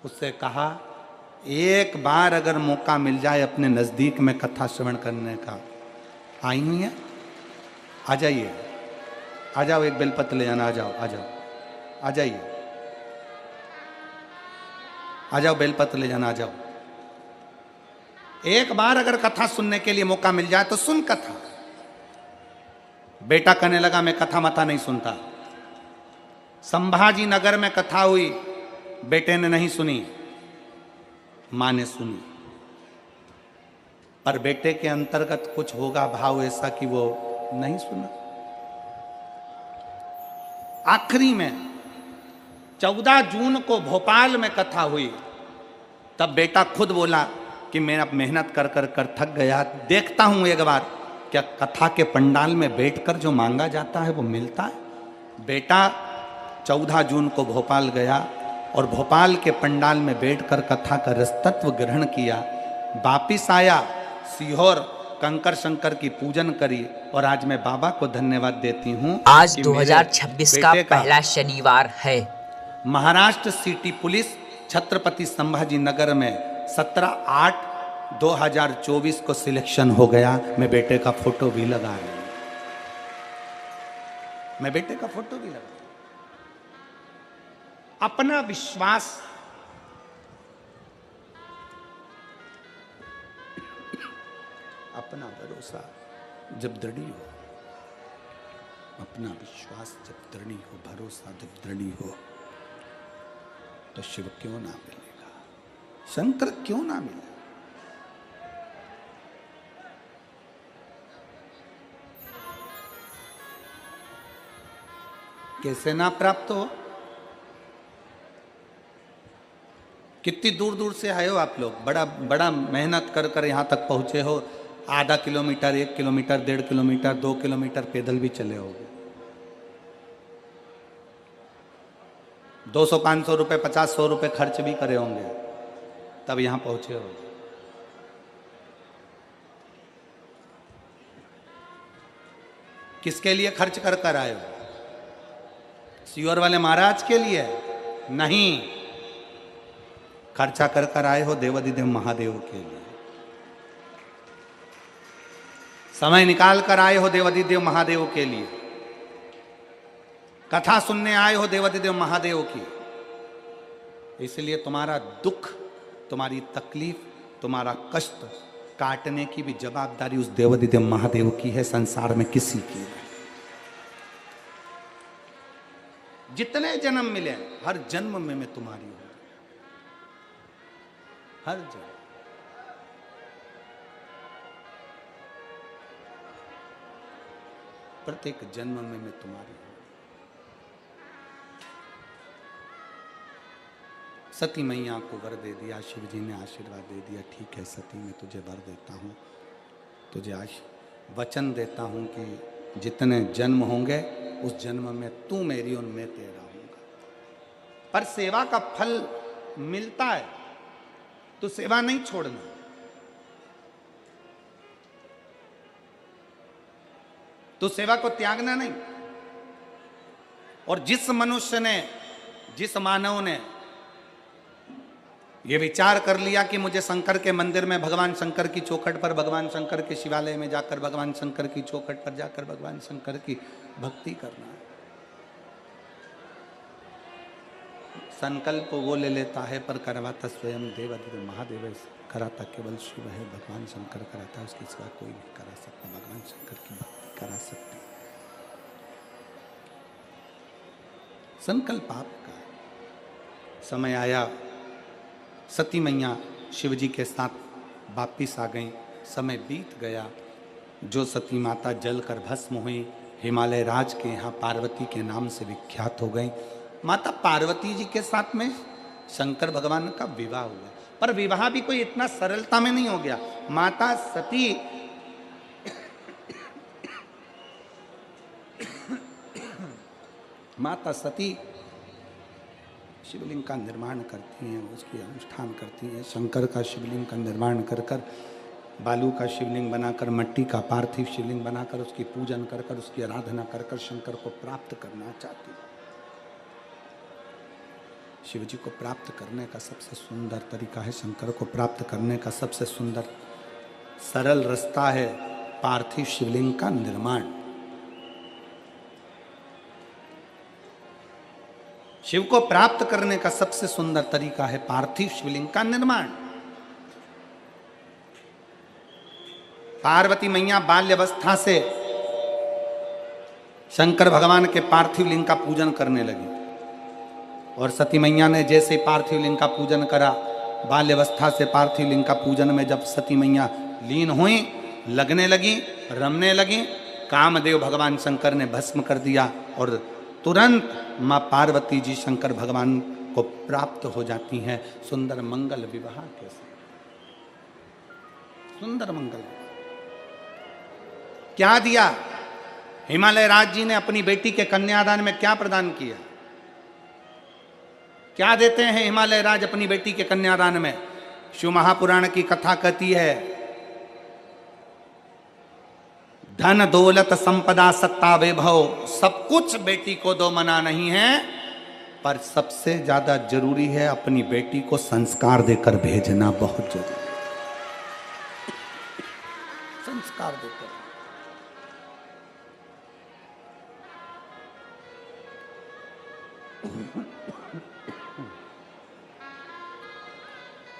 उससे कहा, एक बार अगर मौका मिल जाए अपने नजदीक में कथा श्रवण करने का, आई हुई है, आ जाइए, आ जाओ, एक बेलपत्र ले जाना, आ जाओ, आ जाओ, आ जाइए, आ जाओ, बेलपत्र ले जाना, आ जाओ। एक बार अगर कथा सुनने के लिए मौका मिल जाए तो सुन कथा। बेटा कहने लगा, मैं कथा मथा नहीं सुनता। संभाजी नगर में कथा हुई, बेटे ने नहीं सुनी, मां ने सुनी। पर बेटे के अंतर्गत कुछ होगा भाव ऐसा कि वो नहीं सुना। आखिरी में 14 जून को भोपाल में कथा हुई। तब बेटा खुद बोला कि मैं अब मेहनत कर कर कर थक गया, देखता हूं एक बार क्या कथा के पंडाल में बैठकर जो मांगा जाता है वो मिलता है। बेटा 14 जून को भोपाल गया और भोपाल के पंडाल में बैठकर कथा का रसतत्व ग्रहण किया। वापिस आया सीहोर, कंकर शंकर की पूजन करी, और आज मैं बाबा को धन्यवाद देती हूं। आज कि 2026 का मेरे बेटे पहला शनिवार है। महाराष्ट्र सिटी पुलिस छत्रपति संभाजी नगर में 17/8/2024 को सिलेक्शन हो गया। मैं बेटे का फोटो भी लगा रही हूं, मैं बेटे का फोटो भी लगा रही हूं। अपना विश्वास, अपना भरोसा जब दृढ़ हो, अपना विश्वास जब दृढ़ हो, भरोसा जब दृढ़ हो, तो शिव क्यों ना मिलेगा, शंकर क्यों ना मिले। कैसे ना प्राप्त हो? कितनी दूर दूर से आए हो आप लोग, बड़ा बड़ा मेहनत कर कर यहाँ तक पहुँचे हो। आधा किलोमीटर, 1 किलोमीटर, 1.5 किलोमीटर, 2 किलोमीटर पैदल भी चले होगे। 200-500 रुपये, 50-100 रुपये खर्च भी करे होंगे, तब यहाँ पहुँचे हो। किसके लिए खर्च कर कर आए हो? सीहोर वाले महाराज के लिए नहीं, खर्चा कर कर आए हो देवाधिदेव महादेव के लिए। समय निकाल कर आए हो देवाधिदेव महादेव के लिए। कथा सुनने आए हो देवाधिदेव महादेव की। इसलिए तुम्हारा दुख, तुम्हारी तकलीफ, तुम्हारा कष्ट काटने की भी जवाबदारी उस देवाधिदेव महादेव की है, संसार में किसी की नहीं। जितने जन्म मिले, हर जन्म में मैं तुम्हारी हूं, हर जन्म। प्रत्येक जन्म में मैं तुम्हारी हूं। सती मैया को वर दे दिया, शिव जी ने आशीर्वाद दे दिया। ठीक है सती, मैं तुझे वर देता हूं, तुझे वचन देता हूं कि जितने जन्म होंगे उस जन्म में तू मेरी और मैं तेरा हूंगा। पर सेवा का फल मिलता है तो सेवा नहीं छोड़ना। तो सेवा को त्यागना नहीं। और जिस मनुष्य ने, जिस मानव ने ये विचार कर लिया कि मुझे शंकर के मंदिर में भगवान शंकर की चौखट पर, भगवान शंकर के शिवालय में जाकर, भगवान शंकर की चौखट पर जाकर भगवान शंकर की भक्ति करना है, संकल्प वो ले लेता है पर करवाता स्वयं देवाधिदेव महादेव कराता केवल शिव है। भगवान शंकर कराता है, उसके सिवा कोई नहीं करा सकता। भगवान शंकर की भक्ति करा सकते। संकल्प आपका। समय आया, सती मैया शिव जी के साथ वापिस आ गई। समय बीत गया, जो सती माता जलकर भस्म हुई, हिमालय राज के यहाँ पार्वती के नाम से विख्यात हो गई। माता पार्वती जी के साथ में शंकर भगवान का विवाह हुआ, पर विवाह भी कोई इतना सरलता में नहीं हो गया। माता सती माता सती शिवलिंग का निर्माण करती हैं, उसकी अनुष्ठान करती हैं। शंकर का शिवलिंग का निर्माण कर कर, बालू का शिवलिंग बनाकर, मट्टी का पार्थिव शिवलिंग बनाकर उसकी पूजन कर कर, उसकी आराधना कर कर शंकर को प्राप्त करना चाहती है। शिव जी को प्राप्त करने का सबसे सुंदर तरीका है, शंकर को प्राप्त करने का सबसे सुंदर सरल रास्ता है पार्थिव शिवलिंग का निर्माण। शिव को प्राप्त करने का सबसे सुंदर तरीका है पार्थिव शिवलिंग का निर्माण। पार्वती मैया बाल्यावस्था से शंकर भगवान के पार्थिव लिंग का पूजन करने लगी, और सती मैया ने जैसे पार्थिव लिंग का पूजन करा, बाल्यावस्था से पार्थिव लिंग का पूजन में जब सती मैया लीन हुई, लगने लगी, रमने लगी, कामदेव भगवान शंकर ने भस्म कर दिया और तुरंत माँ पार्वती जी शंकर भगवान को प्राप्त हो जाती हैं सुंदर मंगल विवाह के साथ। सुंदर मंगल क्या दिया? हिमालय राज जी ने अपनी बेटी के कन्यादान में क्या प्रदान किया? क्या देते हैं हिमालय राज अपनी बेटी के कन्यादान में? शिव महापुराण की कथा कहती है, धन दौलत संपदा सत्ता वैभव सब कुछ बेटी को दो मना नहीं है, पर सबसे ज्यादा जरूरी है अपनी बेटी को संस्कार देकर भेजना, बहुत जरूरी। संस्कार देकर।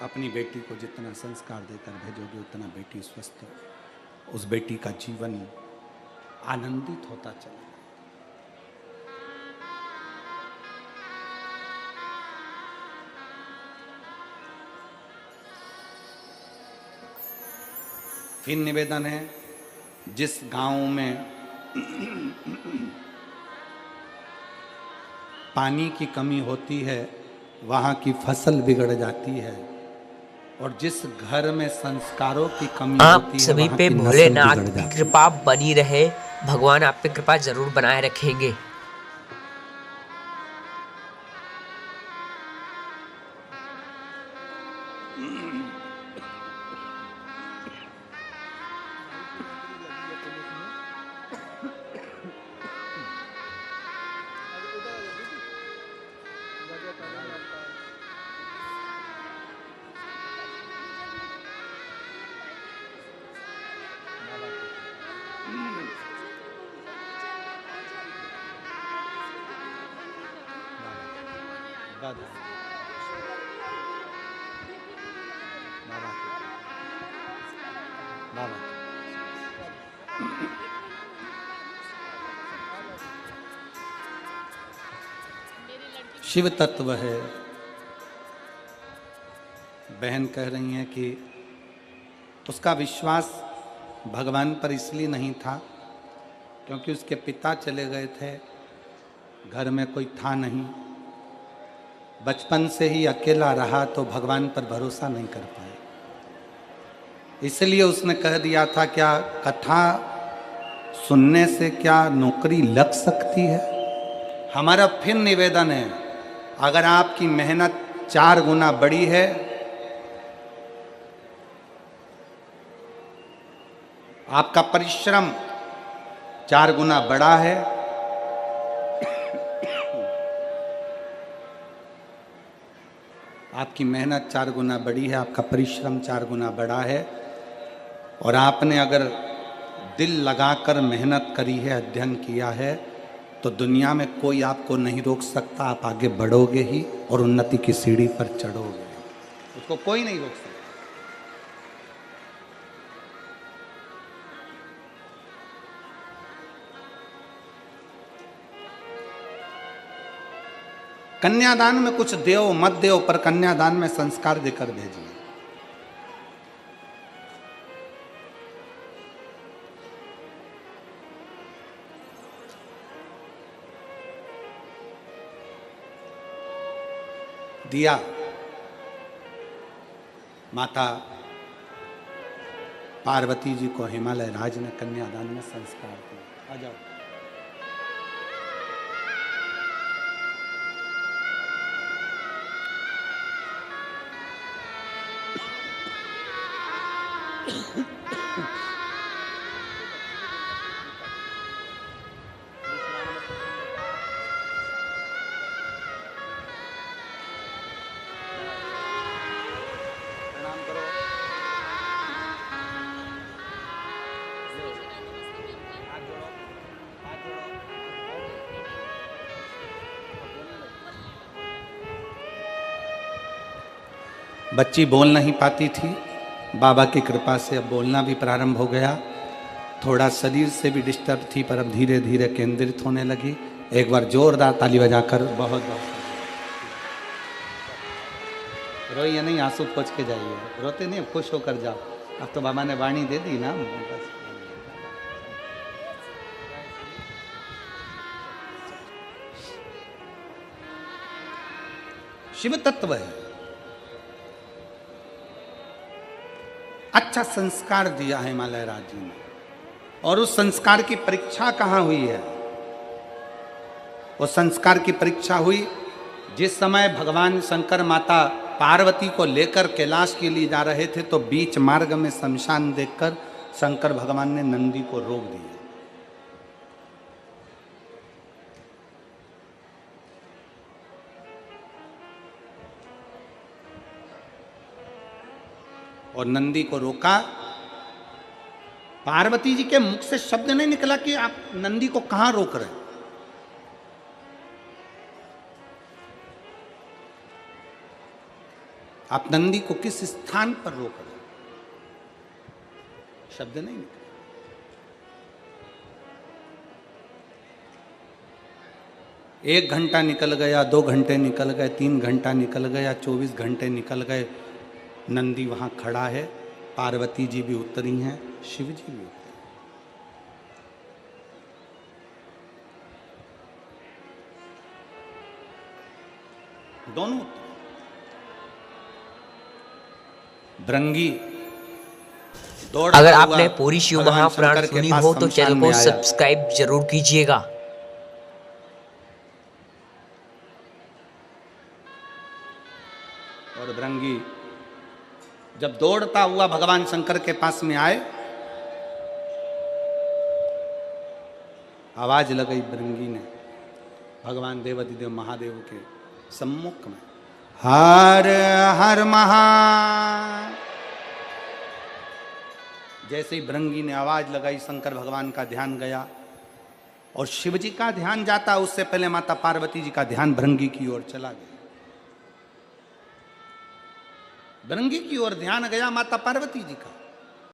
अपनी बेटी को जितना संस्कार देकर भेजोगे उतना बेटी स्वस्थ हो, उस बेटी का जीवन आनंदित होता चला। फिर निवेदन है, जिस गांव में पानी की कमी होती है वहां की फसल बिगड़ जाती है, और जिस घर में संस्कारों की कमी आप होती है सभी वहां पे की नस्ल भोलेनाथ बिगड़ की जाती है। कृपा बनी रहे। भगवान आप पे कृपा जरूर बनाए रखेंगे। शिव तत्व है। बहन कह रही हैं कि उसका विश्वास भगवान पर इसलिए नहीं था क्योंकि उसके पिता चले गए थे, घर में कोई था नहीं, बचपन से ही अकेला रहा तो भगवान पर भरोसा नहीं कर पाए। इसलिए उसने कह दिया था, क्या कथा सुनने से क्या नौकरी लग सकती है? हमारा फिर निवेदन है, अगर आपकी मेहनत 4 गुना बड़ी है, आपका परिश्रम 4 गुना बड़ा है, आपकी मेहनत 4 गुना बड़ी है, आपका परिश्रम 4 गुना बड़ा है, और आपने अगर दिल लगाकर मेहनत करी है, अध्ययन किया है, तो दुनिया में कोई आपको नहीं रोक सकता। आप आगे बढ़ोगे ही और उन्नति की सीढ़ी पर चढ़ोगे, उसको कोई नहीं रोक सकता। कन्यादान में कुछ देव मत देव, पर कन्यादान में संस्कार देकर भेजिए। दिया माता पार्वती जी को हिमालय राज ने कन्यादान में संस्कार दिया। आ जाओ। प्रणाम करो। हाथ जोड़ो, हाथ जोड़ो। बच्ची बोल नहीं पाती थी, बाबा की कृपा से अब बोलना भी प्रारंभ हो गया। थोड़ा शरीर से भी डिस्टर्ब थी, पर अब धीरे धीरे केंद्रित होने लगी। एक बार जोरदार ताली बजाकर बहुत बहुत रोइए नहीं, आंसू पोंछ के जाइए। रोते नहीं, खुश होकर जाओ। अब तो बाबा ने वाणी दे दी ना। बस। शिव तत्व है। अच्छा संस्कार दिया है हिमालय राज जी ने, और उस संस्कार की परीक्षा कहां हुई है? उस संस्कार की परीक्षा हुई जिस समय भगवान शंकर माता पार्वती को लेकर कैलाश के लिए जा रहे थे, तो बीच मार्ग में शमशान देखकर शंकर भगवान ने नंदी को रोक दिया। और नंदी को रोका। पार्वती जी के मुख से शब्द नहीं निकला कि आप नंदी को कहां रोक रहे हैं। आप नंदी को किस स्थान पर रोक रहे हैं, शब्द नहीं निकला। एक घंटा निकल गया, 2 घंटे निकल गए, 3 घंटा निकल गया, 24 घंटे निकल गए। नंदी वहां खड़ा है, पार्वती जी भी उतरी हैं, शिव जी भी उतरे। दोनों उतरे। भृंगी दौड़। अगर आपने पूरी शिव महापुराण सुनी हो तो चैनल को सब्सक्राइब जरूर कीजिएगा। और भृंगी जब दौड़ता हुआ भगवान शंकर के पास में आए, आवाज लगाई भृंगी ने भगवान देवाधिदेव महादेव के सम्मुख में, हर हर महा। जैसे ही भृंगी ने आवाज लगाई, शंकर भगवान का ध्यान गया, और शिव जी का ध्यान जाता उससे पहले माता पार्वती जी का ध्यान भृंगी की ओर चला गया। भृंगी की ओर ध्यान गया माता पार्वती जी का।